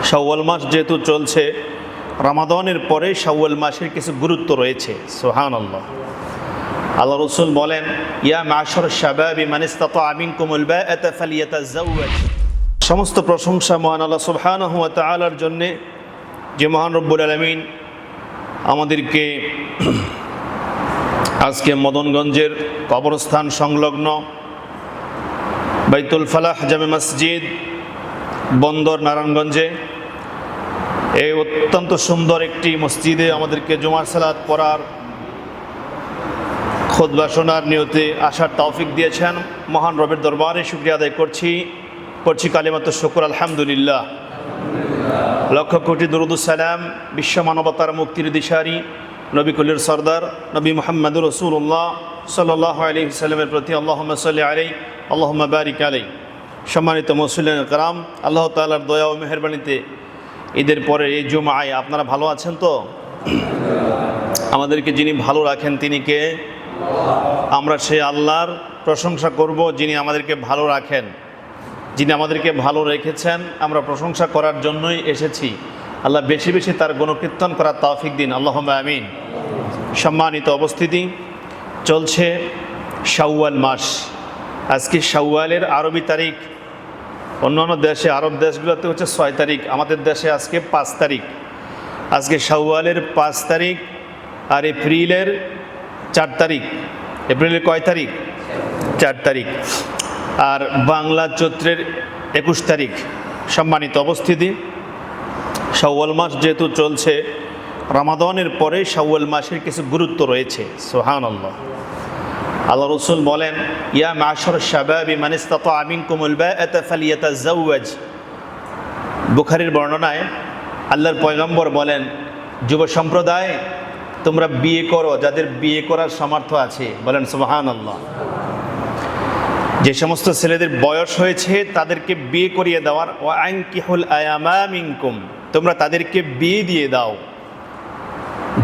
শাওয়াল মাস যেহেতু চলছে, রমাদানের পরে শাওয়াল মাসের কিছু গুরুত্ব রয়েছে। সুবহানাল্লাহ। আল্লাহ রাসূল বলেন, ইয়া মা'শার শাবাবি মান ইসতাতা'a মিনকুমুল বা'আতা ফালিয়াতাযাওয়াজ। সমস্ত প্রশংসা মহান আল্লাহ সুবহানাহু ওয়া তাআলার জন্য, যে মহান রব্বুল আলামিন আমাদেরকে আজকে মদনগঞ্জের কবরস্থান সংলগ্ন বাইতুল ফালাহ জামে মসজিদ বন্দর নারায়ণগঞ্জে এই অত্যন্ত সুন্দর একটি মসজিদে আমাদেরকে জুমার সালাত পড়ার, খুতবা শোনার নিয়তে আসার তৌফিক দিয়েছেন। মহান রবের দরবারে শুকরিয়া আদায় করছি কালিমাতুশ শুকর, আলহামদুলিল্লাহ। লক্ষ কোটি দুরূদ ও সালাম বিশ্ব মানবতার মুক্তির দিশারি নবী কুলের সরদার নবী মুহাম্মদুর রাসূলুল্লাহ সাল্লাল্লাহু আলাইহি ওয়াসাল্লামের প্রতি আল্লাহুম্মা সাল্লি আলাইহি আল্লাহুম্মা বারিক আলাইহি। সম্মানিত মুসলিম کرام, আল্লাহ তাআলার দয়া ও মেহেরবানিতে ঈদের পরে এই জুমায় আপনারা ভালো আছেন তো? আমাদেরকে যিনি ভালো রাখেন তিনি কে? আমরা সেই আল্লাহর প্রশংসা করব যিনি আমাদেরকে ভালো রাখেন, যিনি আমাদেরকে ভালো রেখেছেন। আমরা প্রশংসা করার জন্যই এসেছি। আল্লাহ বেশি বেশি তার গুণকীর্তন করার তৌফিক দিন, আল্লাহুম্মা আমিন। সম্মানিত উপস্থিতি, চলছে শাওয়াল মাস। আজকে শাওয়ালের আরবি তারিখ, অন্যান্য দেশে আরব দেশগুলোতে হচ্ছে 6 তারিখ, আমাদের দেশে আজকে 5 তারিখ। আজকে শাওয়ালের 5 তারিখ আর এপ্রিলের 4 তারিখ। এপ্রিলের কয় তারিখ? 4 তারিখ। আর বাংলা চৈত্রের 21 তারিখ। সম্মানিত উপস্থিতি, শাওয়াল মাস যেহেতু চলছে, রমাদানের পরে শাওয়াল মাসের কিছু গুরুত্ব রয়েছে। সুবহানাল্লাহ। আল্লাহ রাসূল বলেন, ইয়া মা'শার শাবাবি মান ইসতাতা'a মিনকুমুল বা'আতা ফালিয়াতাযাওয়াজ। বুখারীর বর্ণনায় আল্লাহর পয়গম্বর বলেন, যুব সম্প্রদায় তোমরা বিয়ে করো যাদের বিয়ে করার সামর্থ্য আছে। বলেন সুবহানাল্লাহ। যে সমস্ত ছেলেদের বয়স হয়েছে তাদেরকে বিয়ে করিয়ে দেওয়ার। ওয়া আনকিহুল আয়ামা মিনকুম, তোমরা তাদেরকে বিয়ে দিয়ে দাও।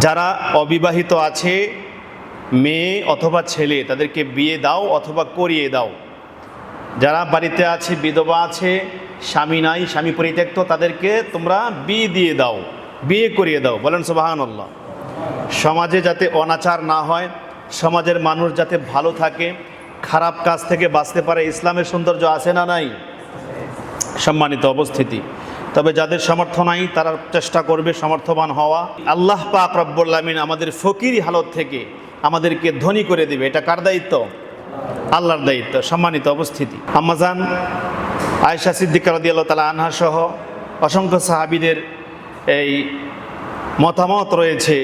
যারা অবিবাহিত আছে, মেয়ে অথবা ছেলে, তাদেরকে বিয়ে দাও অথবা করিয়ে দাও। যারা বাড়িতে আছে, বিধবা আছে, স্বামী নাই, স্বামী পরিত্যক্ত, তাদেরকে তোমরা বিয়ে দিয়ে দাও, বিয়ে করিয়ে দাও। বলেন সুবহানাল্লাহ। সমাজে যাতে অনাচার না হয়, সমাজের মানুষ যাতে ভালো থাকে, খারাপ কাজ থেকে বাঁচতে পারে, ইসলামের সৌন্দর্য আছে না নাই? সম্মানিত উপস্থিতি, তবে যাদের সামর্থ্য নাই তারা চেষ্টা করবে সামর্থ্যবান হওয়া। আল্লাহ পাক রব্বুল আলামিন আমাদের ফকিরি হালত থেকে আমাদেরকে ধনী করে দিবে। এটা কার দায়িত্ব? আল্লাহর দায়িত্ব। সম্মানিত উপস্থিতি, আম্মাজান আয়েশা সিদ্দিকা রাদিয়াল্লাহু তাআলা আনহা সহ অসংখ্য সাহাবীদের এই মতামত রয়েছে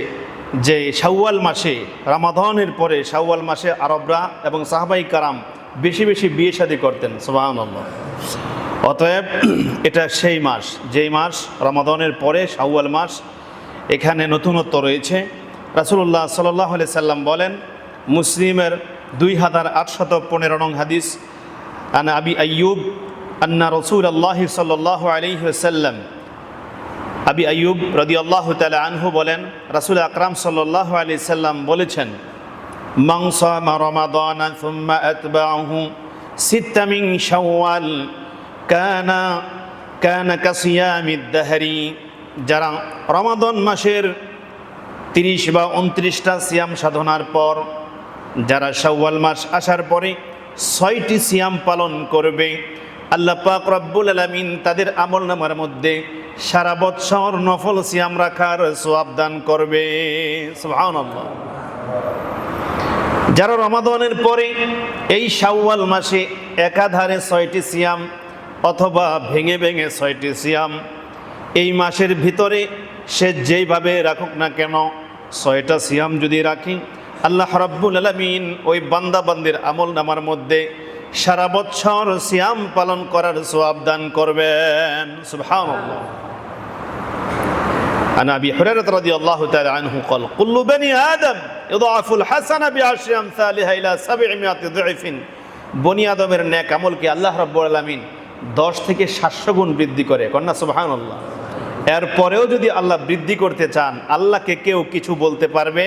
যে শাওয়াল মাসে, রমাদানের পরে শাওয়াল মাসে আরবরা এবং সাহাবায়ে কেরাম বেশি বেশি বিয়ে শাদী করতেন। সুবহানাল্লাহ। অতএব এটা সেই মাস, যেই মাস রমাদানের পরে শাওয়াল মাস। এখানে নতুনত্ব রয়েছে। রাসূলুল্লাহ সাল্লাল্লাহু আলাইহি সাল্লাম বলেন, মুসলিমের 2815 নং হাদিস, আনা আবি আইয়ুব আন্না রাসূলুল্লাহ সাল্লাল্লাহু আলাইহি ওয়াসাল্লাম, আবি আইয়ুব রাদিয়াল্লাহু তাআলা আনহু বলেন, রাসূল আকরাম সাল্লাল্লাহু আলাইহি সাল্লাম বলেছেন, মান সামা রমাদানা সুম্মা আতবা'াহু সিত্তা মিন শাওয়াল কানা কাসিয়ামিদ দাহরি। যারা রমাদান মাসের 30 বা 29টা সিয়াম সাধনার পর, যারা শাওয়াল মাস আসার পরে 6টি সিয়াম পালন করবে, আল্লাহ পাক রব্বুল আলামিন তাদের আমলনামার মধ্যে সারা বছর নফল সিয়াম রাখার সওয়াব দান করবে। সুবহানাল্লাহ। যারা রমাদানের পরে এই শাওয়াল মাসে একাধারে 6টি সিয়াম অথবা ভেঙে ভেঙে 6টি সিয়াম, এই মাসের ভিতরে সে যেইভাবে রাখুক না কেন, 6টা সিয়াম যদি রাখি, আল্লাহ রাব্বুল আলামিন ওই বান্দা বান্দির আমলনামার মধ্যে সারা বছর সিয়াম পালন করার সওয়াব দান করবেন। সুবহানাল্লাহ। عن أبي هريرة رضي الله تعالى عنه قال كل بني آدم يضاعف الحسنة بعشر أمثالها إلى 700 ضعف। বনি আদমের নেক আমলকে আল্লাহ রাব্বুল আলামিন 10 থেকে 700 গুণ বৃদ্ধি করে। কন্যা সুবহানাল্লাহ। এরপরেও যদি আল্লাহ বৃদ্ধি করতে চান, আল্লাহকে কেউ কিছু বলতে পারবে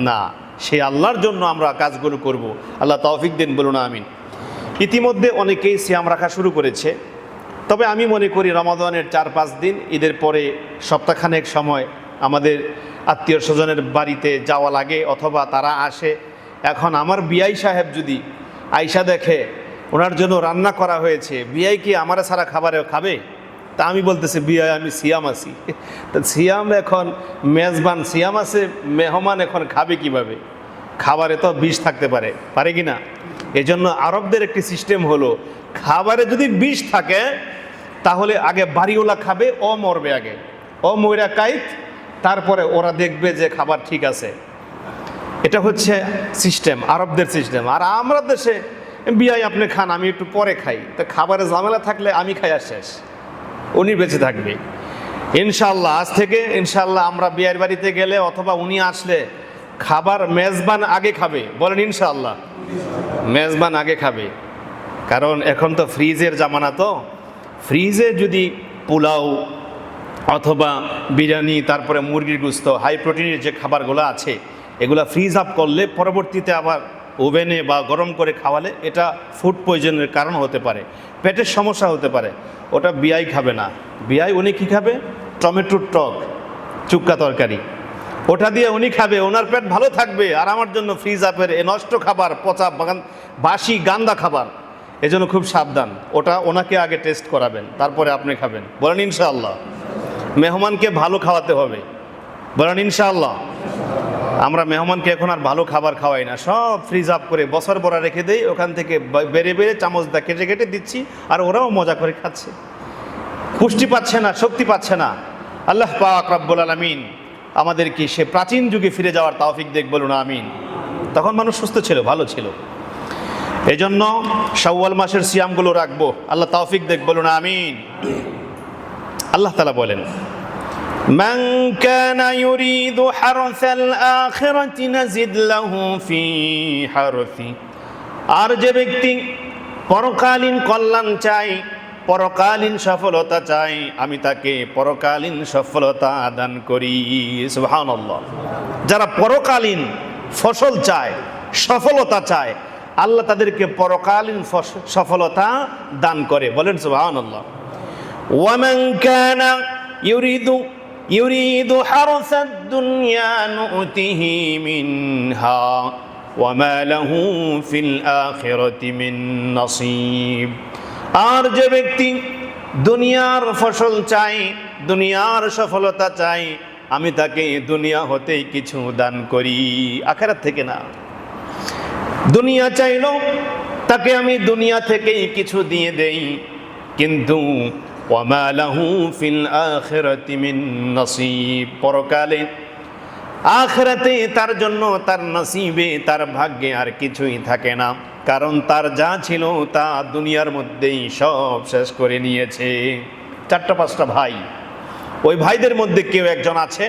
না। সেই আল্লাহর জন্য আমরা কাজগুলো করব। আল্লাহ তৌফিক দিন, বলুন আমিন। ইতিমধ্যে অনেকেই সিয়াম রাখা শুরু করেছে। তবে আমি মনে করি রমাদানের 4-5 দিন, ঈদের পরে সপ্তাহখানেক সময় আমাদের আত্মীয় স্বজনের বাড়িতে যাওয়া লাগে অথবা তারা আসে। এখন আমার বিআই সাহেব যদি আয়সা দেখে ওনার জন্য রান্না করা হয়েছে, বিআই কি আমার ছাড়া খাবারে খাবে? তা আমি বলতেছি বিআই আমি সিয়াম আছি। তা সিয়াম এখন মেজবান সিয়াম আছে, মেহমান এখন খাবে কিভাবে? খাবারে তো বিষ থাকতে পারে, পারে কি না? এই জন্য আরবদের একটি সিস্টেম হলো, খাবারে যদি বিষ থাকে তাহলে আগে বাড়িওয়ালা খাবে, ও মরবে আগে, ও মইরা কাইত, তারপরে ওরা দেখবে যে খাবার ঠিক আছে। এটা হচ্ছে সিস্টেম, আরবদের সিস্টেম। আর আমরা দেশে বিয়াই আপনি খান, আমি একটু পরে খাই। তো খাবারে ঝামেলা থাকলে আমি খাই আর শেষ, উনি বেঁচে থাকবে। ইনশাল্লাহ আজ থেকে ইনশাল্লাহ আমরা বিয়ের বাড়িতে গেলে অথবা উনি আসলে খাবার মেজবান আগে খাবে, বলেন ইনশাল্লাহ। মেজবান আগে খাবে, কারণ এখন তো ফ্রিজের জামানা। তো ফ্রিজে যদি পোলাও অথবা বিরিয়ানি, তারপরে মুরগির গোস্ত, হাই প্রোটিনের যে খাবারগুলো আছে, এগুলো ফ্রিজ আপ করলে পরবর্তীতে আবার ওভেনে বা গরম করে খাওয়ালে এটা ফুড পয়জনের কারণ হতে পারে, পেটের সমস্যা হতে পারে। ওটা বিআই খাবে না। বিআই উনি কী খাবে? টমেটোর টক, চুক্কা তরকারি, ওটা দিয়ে উনি খাবে, ওনার পেট ভালো থাকবে। আর আমার জন্য ফ্রিজ আপের এ নষ্ট খাবার, পচা বাসি গান্দা খাবার, এজন্য খুব সাবধান। ওটা ওনাকে আগে টেস্ট করাবেন, তারপরে আপনি খাবেন, বলেন ইনশাআল্লাহ। মেহমানকে ভালো খাওয়াতে হবে, বলেন ইনশাআল্লাহ। আমরা মেহমানকে এখন আর ভালো খাবার খাওয়াই না, সব ফ্রিজ আপ করে বছর ভরা রেখে দেই, ওখান থেকে বেড়ে বেড়ে চামচ দা কেটে কেটে দিচ্ছি, আর ওরাও মজা করে খাচ্ছে, পুষ্টি পাচ্ছে না, শক্তি পাচ্ছে না। আল্লাহ পাক রব্বুল আলামিন আমাদেরকে সে প্রাচীন যুগে ফিরে যাওয়ার তৌফিক দেখ, বলুন আমিন। তখন মানুষ সুস্থ ছিল, ভালো ছিল। এই জন্য শাওয়াল মাসের সিয়ামগুলো রাখবো, আল্লাহ তৌফিক দেখ, বলুন আমিন। আল্লাহ তাআলা বলেন, মান কানা ইউরিদু হারসাল আখিরাতি নাজিদ লাহু ফি হারসি। আর যে ব্যক্তি পরকালীন কল্যাণ চাই, পরকালীন সফলতা চাই, আমি তাকে পরকালীন সফলতা দান করি। সুবহানাল্লাহ। যারা পরকালীন ফসল চায়, সফলতা চায়, আল্লাহ তাদেরকে পরকালীন সফলতা দান করে, বলেন সুবহানাল্লাহ। ওয়ামান কানা ইউরিদু হারসাদ দুনিয়া নুতিহি মিনহা ওয়ামা লাহু ফিল আখিরাতি মিন নসিব। আর যে ব্যক্তি দুনিয়ার ফসল চাই, দুনিয়ার সফলতা চাই, আমি তাকে দুনিয়া হতেই কিছু দান করি, আখিরাত থেকে না। দুনিয়া চাইলো, তাকে আমি দুনিয়া থেকেই কিছু দিয়ে দেই, কিন্তু ওয়ামা লাহু ফিল আখিরাতি মিন নসিব, পরকালে আখিরাতে তার জন্য, তার নসিবে, তার ভাগ্যে আর কিছুই থাকে না। কারণ তার যা ছিল তা দুনিয়ার মধ্যেই সব শেষ করে নিয়েছে। 4-5টা ভাই, ওই ভাইদের মধ্যে কেউ একজন আছে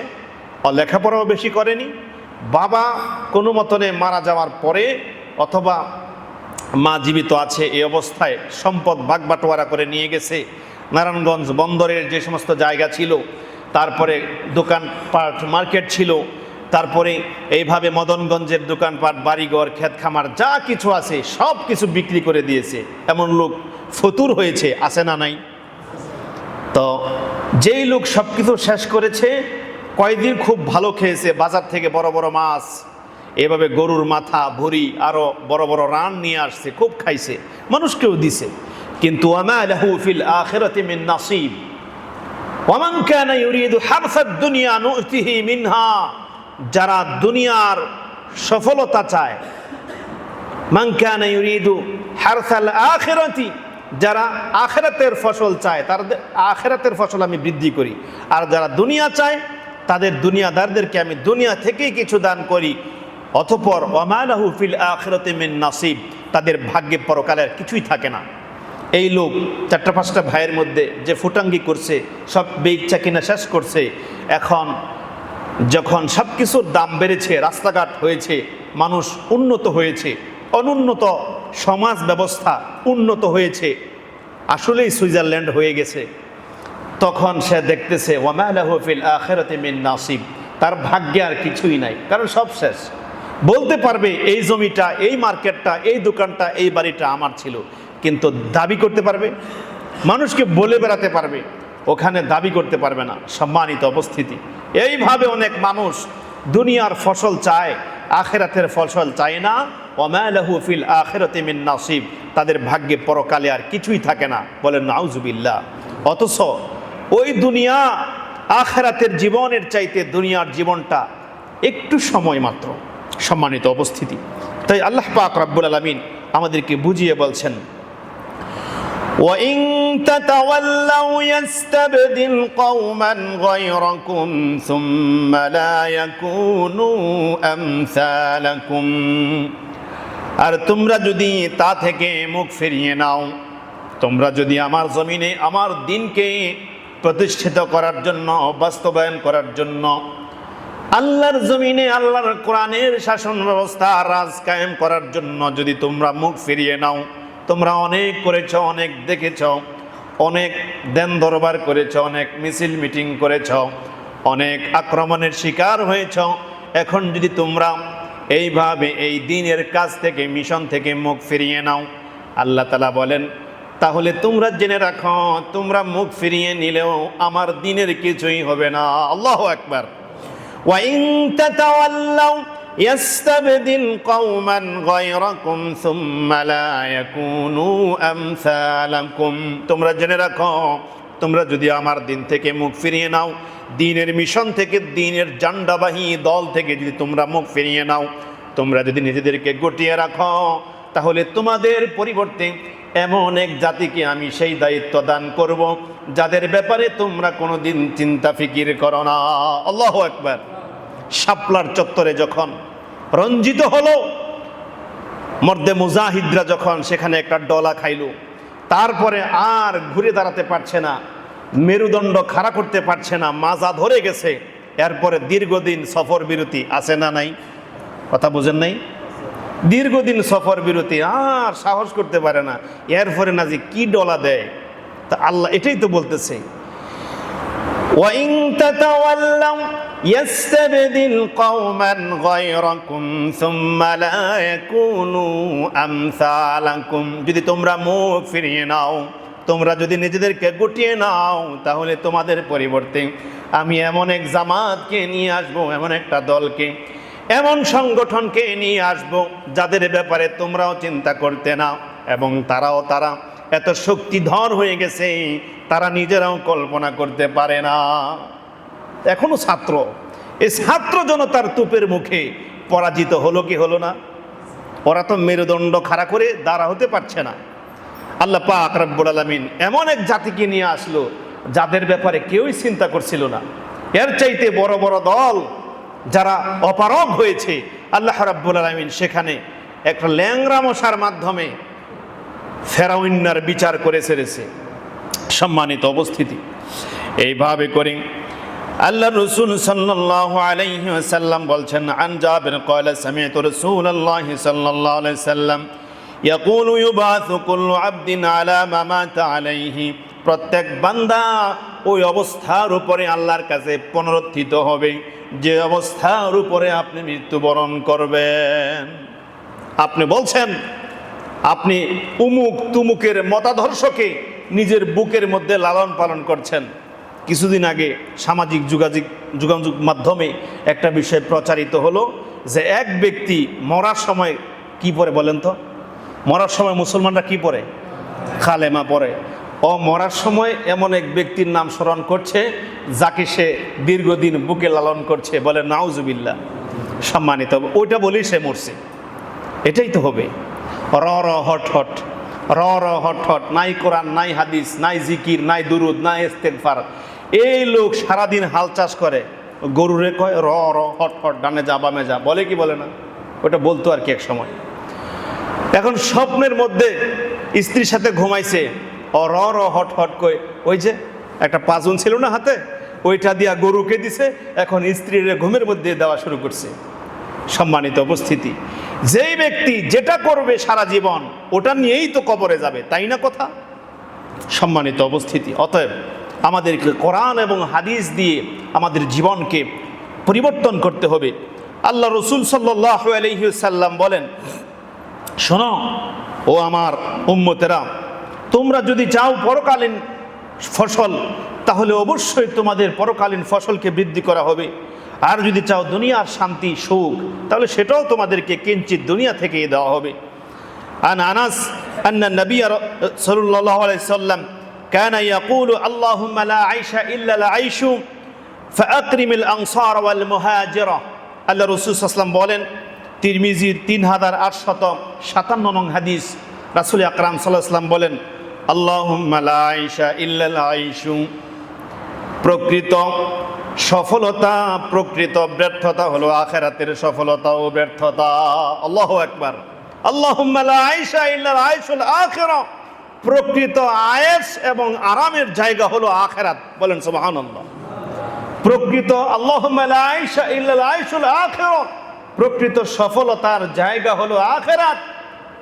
লেখাপড়াও বেশি করেনি, বাবা কোনো মতনে মারা যাওয়ার পরে অথবা মা জীবিত আছে এই অবস্থায় সম্পদ ভাগবাটোয়ারা করে নিয়ে গেছে। নারায়ণগঞ্জ বন্দরের যে সমস্ত জায়গা ছিল, তারপরে দোকানপাট মার্কেট ছিল, তারপরে এইভাবে মদনগঞ্জের দোকানপাট, বাড়িঘর, ক্ষেত খামার যা কিছু আছে সব কিছু বিক্রি করে দিয়েছে। এমন লোক ফতুর হয়েছে, আছে না নাই? তো যেই লোক সব কিছু শেষ করেছে, কয়েকদিন খুব ভালো খেয়েছে, বাজার থেকে বড় বড় মাছ, এভাবে গরুর মাথা, ভুঁড়ি, আরও বড় বড় রান নিয়ে আসছে, খুব খাইছে, মানুষকেও দিছে। কিন্তু ওয়ামা লাহু ফিল আখিরাতি মিন নসিব ওয়ামান কানা ইউরিদু হারসাদ দুনিয়া নুতিহি মিনহা। যারা দুনিয়ার সফলতা চায়, মান কানা ইউরিদু হারসাল আখিরাতি, যারা আখিরাতের ফসল চায়, তার আখিরাতের ফসল আমি বৃদ্ধি করি। আর যারা দুনিয়া চায়, তাদের দুনিয়াদারদেরকে আমি দুনিয়া থেকেই কিছু দান করি। অতঃপর ওয়ামা লাহু ফিল আখিরাতি মিন নসিব, তাদের ভাগ্যে পরকালের কিছুই থাকে না। এই লোক 4-5টা ভাইয়ের মধ্যে যে ফুটাঙ্গি করছে, সব বেইচ্ছা কিনা শেষ করছে। এখন যখন সব কিছুর দাম বেড়েছে, রাস্তাঘাট হয়েছে, মানুষ উন্নত হয়েছে, অনুন্নত সমাজ ব্যবস্থা উন্নত হয়েছে, আসলেই সুইজারল্যান্ড হয়ে গেছে, তখন সে দেখতেছে ওয়ামা লাহু ফিল আখিরাতি মিন নসিব, তার ভাগ্যে আর কিছুই নাই, কারণ সব শেষ। বলতে পারবে এই জমিটা, এই মার্কেটটা, এই দোকানটা, এই বাড়িটা আমার ছিল, কিন্তু দাবি করতে পারবে? মানুষকে বলে বেড়াতে পারবে, ওখানে দাবি করতে পারবে না। সম্মানিত উপস্থিতি, এইভাবে অনেক মানুষ দুনিয়ার ফসল চায়, আখিরাতের ফসল চায় না। ওমা লাহু ফিল আখিরাতি মিন নাসিব, তাদের ভাগ্যে পরকালে আর কিছুই থাকে না। বলেন নাউজুবিল্লাহ। অথচ ওই দুনিয়া আখিরাতের জীবনের চাইতে দুনিয়ার জীবনটা একটু সময় মাত্র। সম্মানিত উপস্থিতি, তাই আল্লাহ পাক রব্বুল আলামিন আমাদেরকে বুঝিয়ে বলছেন, وَإِن تَتَوَلَّوْا يَسْتَبْدِلْ قَوْمًا غَيْرَكُمْ ثُمَّ لَا يَكُونُوا أَمْثَالَكُمْ। আর তোমরা যদি তা থেকে মুখ ফিরিয়ে নাও, তোমরা যদি আমার জমিনে আমার দ্বীনকে প্রতিষ্ঠিত করার জন্য, বাস্তবায়ন করার জন্য, আল্লাহর জমিনে আল্লাহর কোরআনের শাসন ব্যবস্থা রাজ কায়েম করার জন্য যদি তোমরা মুখ ফিরিয়ে নাও, তোমরা অনেক করেছ, অনেক দেখেছ, অনেক দেন দরবার করেছ, অনেক মিছিল মিটিং করেছ, অনেক আক্রমণের শিকার হয়েছ। এখন যদি তোমরা এইভাবে এই দ্বীনের কাজ থেকে, মিশন থেকে মুখ ফিরিয়ে নাও, আল্লাহ তাআলা বলেন, তাহলে তোমরা জেনে রাখো, তোমরা মুখ ফিরিয়ে নিলেও আমার দ্বীনের কিছুই হবে না। আল্লাহু আকবার। وَإِن تَتَوَلَّوْا يَسْتَبْدِلْ قَوْمًا غَيْرَكُمْ ثُمَّ لَا يَكُونُوا أَمْثَالَكُمْ। তোমরা জেনে রাখো, তোমরা যদি আমার দ্বীন থেকে মুখ ফিরিয়ে নাও, দ্বীনের মিশন থেকে, দ্বীনের জান্ডাবাহী দল থেকে যদি তোমরা মুখ ফিরিয়ে নাও, তোমরা যদি নিজেদেরকে গুটিয়ে রাখো, তাহলে তোমাদের পরিবর্তে এমন এক জাতিকে আমি সেই দায়িত্ব দান করব, যাদের ব্যাপারে তোমরা কোনোদিন চিন্তা ফিকির করো না। আল্লাহু আকবার। শাপলার চত্বরে যখন রঞ্জিত হলো, মর্দে মুজাহিদরা যখন সেখানে একটা ডলা খাইল, তারপরে আর ঘুরে দাঁড়াতে পারছে না, মেরুদণ্ড খাড়া করতে পারছে না, মাজা ধরে গেছে। এরপরে দীর্ঘদিন সফর বিরতি আছে না নাই? কথা বুঝেন নাই? দীর্ঘদিন সফর বিরতি, আর সাহস করতে পারে না। এরপরে না যে কি ডলা দেয়, তা আল্লাহ এটাই তো বলতেছে, وَإِن تَتَوَلَّوْا يَسْتَبْدِلْ قَوْمًا غَيْرَكُمْ ثُمَّ لَا يَكُونُوا أَمْثَالَكُمْ। যদি তোমরা মুখ ফিরিয়ে নাও, তোমরা যদি নিজেদেরকে গুটিয়ে নাও, তাহলে তোমাদের পরিবর্তে আমি এমন এক জামাতকে নিয়ে আসবো, এমন একটা দলকে, এমন সংগঠনকে নিয়ে আসবো, যাদের ব্যাপারে তোমরাও চিন্তা করতে না, এবং তারা এত শক্তিধর হয়ে গেছে, তারা নিজেরাও কল্পনা করতে পারে না। এখনো ছাত্র, এই ছাত্র জনতার তুপের মুখে পরাজিত হলো কি হলো না? ওরা তো মেরুদণ্ড খাড়া করে দাঁড়া হতে পারছে না। আল্লাহ পাক রব্বুল আলামিন এমন এক জাতিকে নিয়ে আসলো, যাদের ব্যাপারে কেউই চিন্তা করছিল না। এর চাইতে বড় বড় দল যারা অপারগ হয়েছে, আল্লাহ রাব্বুল আলামিন সেখানে একটা ল্যাংড়া মশার মাধ্যমে ফেরাউন্নার বিচার করে ছেড়েছে। সম্মানিত উপস্থিতি, এইভাবে করে আল্লাহ রাসূল সাল্লাল্লাহু আলাইহি ওয়াসাল্লাম বলছেন, আন জাবির ক্বালা সামি'তু রাসূলুল্লাহি সাল্লাল্লাহু আলাইহি ওয়াসাল্লাম ইয়াকুলু ইউবাসু কুল্লু আবদিন আলা মা মাতা আলাইহি। প্রত্যেক বান্দা ওই অবস্থার উপরে আল্লাহর কাছে পুনরুত্থিত হবে যে অবস্থার উপরে আপনি মৃত্যুবরণ করবেন। আপনি বলছেন আপনি উমুক তুমুকের মতাদর্শকে নিজের বুকের মধ্যে লালন পালন করছেন। কিছুদিন আগে সামাজিক যোগাযোগ মাধ্যমে একটা বিষয় প্রচারিত হলো যে এক ব্যক্তি মরার সময় কি পড়ে বলেন তো? মরার সময় মুসলমানরা কি পড়ে? কালেমা পড়ে। ও মরার সময় এমন এক ব্যক্তির নাম স্মরণ করছে যাকে সে দীর্ঘদিন বুকে লালন করছে। বলে নাউজুবিল্লাহ। সম্মানিত, ওইটা বলেই সে মরছে। এটাই তো হবে। র র হট হট, র র হট হট, নাই কোরআন, নাই হাদিস, নাই জিকির, নাই দুরুদ, নাই ইস্তেগফার। এই লোক সারাদিন হাল চাষ করে, গরুরে কয় র র হট হট, ডানে যা বামে যা, বলে কি বলে না? ওটা বলতো আর কি এক সময়। এখন স্বপ্নের মধ্যে স্ত্রীর সাথে ঘুমাইছে, ও র র হট হট কই, ওই যে একটা পাজুন ছিল না হাতে, ওইটা দিয়া গরুকে দিছে, এখন স্ত্রীর ঘুমের মধ্যে দেওয়া শুরু করছে। সম্মানিত উপস্থিতি, যেই ব্যক্তি যেটা করবে সারা জীবন ওটা নিয়েই তো কবরে যাবে, তাই না কথা? সম্মানিত উপস্থিতি, অতএব আমাদেরকে কোরআন এবং হাদিস দিয়ে আমাদের জীবনকে পরিবর্তন করতে হবে। আল্লাহ রাসূল সাল্লাল্লাহু আলাইহি ওয়াসাল্লাম বলেন, শোনো ও আমার উম্মতেরা, তোমরা যদি চাও পরকালীন ফসল, তাহলে অবশ্যই তোমাদের পরকালীন ফসলকে বৃদ্ধি করা হবে। আর যদি চাও দুনিয়ার শান্তি সুখ, তাহলে সেটাও তোমাদেরকে কিঞ্চিত দুনিয়া থেকে দেওয়া হবে। আন আনাস আন্না নবী সাল্লাল্লাহু আলাইহি সাল্লাম কানা ইয়াকুলু আল্লাহুম্মা লা আইশা ইল্লা আল আইশু ফাআকরিমিল আনসার ওয়াল মুহাজিরা। আল্লাহ রাসূল সাল্লাল্লাহু আলাইহি ওয়াসাল্লাম বলেন, তিরমিজির 3857 নং হাদিস, রাসূল আকরাম সাল্লাল্লাহু আলাইহি ওয়াসাল্লাম বলেন, আল্লাহুম্মা লা আইশা ইল্লা আল আইশু, প্রকৃত সফলতা, প্রকৃত ব্যর্থতা হলো আখিরাতের সফলতা ও ব্যর্থতা। আল্লাহু আকবার। আল্লাহুম্মা লা আইশা ইল্লা আল আইশুল আখিরা, প্রকৃত আয়েশ এবং আরামের জায়গা হলো আখিরাত। বলেন সুবহানাল্লাহ। প্রকৃত আল্লাহুম্মা লা আইশা ইল্লা আল আইশুল আখিরা, প্রকৃত সফলতার জায়গা হলো আখিরাত।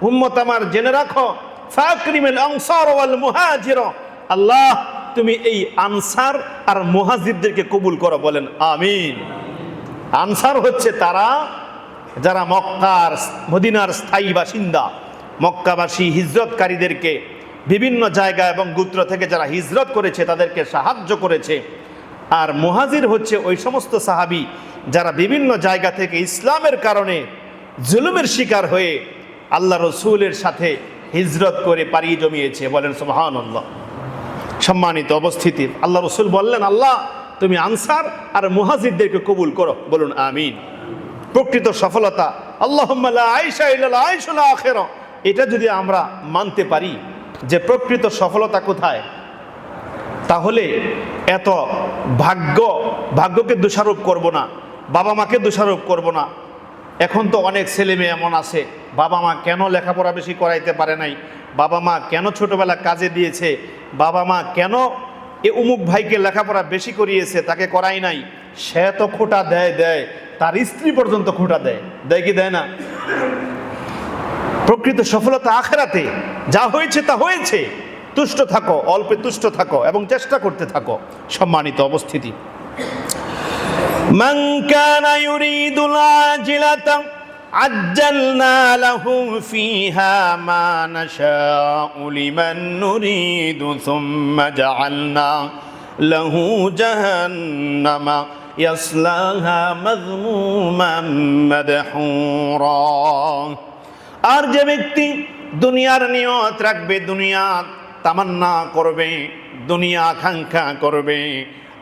উম্মত আমার জেনে রাখো, ফাকরিমিল আনসার ওয়াল মুহাজিরা, আল্লাহ তুমি এই আনসার আর মুহাজিরদেরকে কবুল করো। বলেন আমিন। আনসার হচ্ছে তারা যারা মক্কার মদিনার স্থায়ী বাসিন্দা, মক্কাবাসী হিজরতকারীদেরকে বিভিন্ন জায়গা এবং গোত্র থেকে যারা হিজরত করেছে তাদেরকে সাহায্য করেছে। আর মুহাজির হচ্ছে ওই সমস্ত সাহাবী যারা বিভিন্ন জায়গা থেকে ইসলামের কারণে জুলুমের শিকার হয়ে আল্লাহ রসুলের সাথে হিজরত করে পাড়ি জমিয়েছে। বলেন সুবহানাল্লাহ। সম্মানিত উপস্থিতি, আল্লাহ রসুল বললেন, আল্লাহ তুমি আনসার আর মুহাজিরদেরকে কবুল করো। বলুন আমিন। প্রকৃত সফলতা আল্লাহুম্মা লা আইশা ইল্লা আল আইশুল আখিরা, এটা যদি আমরা মানতে পারি যে প্রকৃত সফলতা কোথায়, তাহলে এত ভাগ্যকে দোষারোপ করব না, বাবা মাকে দোষারোপ করব না। এখন তো অনেক ছেলে মেয়ে এমন আছে, বাবা মা কেন লেখাপড়া বেশি করাইতে পারে নাই, বাবা মা কেন ছোটবেলা কাজে দিয়েছে, বাবা মা কেন এ অমুক ভাইকে লেখাপড়া বেশি করিয়েছে তাকে করাই নাই, সে তো খোঁটা দেয়, তার স্ত্রী পর্যন্ত খোঁটা দেয় কি দেয় না? প্রকৃত সফলতা আখিরাতে, যা হয়েছে তা হয়েছে, তুষ্ট থাকো, অল্পে তুষ্ট থাকো এবং চেষ্টা করতে থাকো। সম্মানিত উপস্থিতি, মান কানা ইউরিদুল আজিলাতা আজ্জালনা লাহু ফিহা মা নাশাউ লিমান নুরিদু সুম্মা জাআলনা লাহু জাহান্নামা ইয়াসলাহা মাযমুমান মাদহুরা। আর যে ব্যক্তি দুনিয়ার নিয়ত রাখবে, দুনিয়া তামান্না করবে, দুনিয়া আকাঙ্ক্ষা করবে,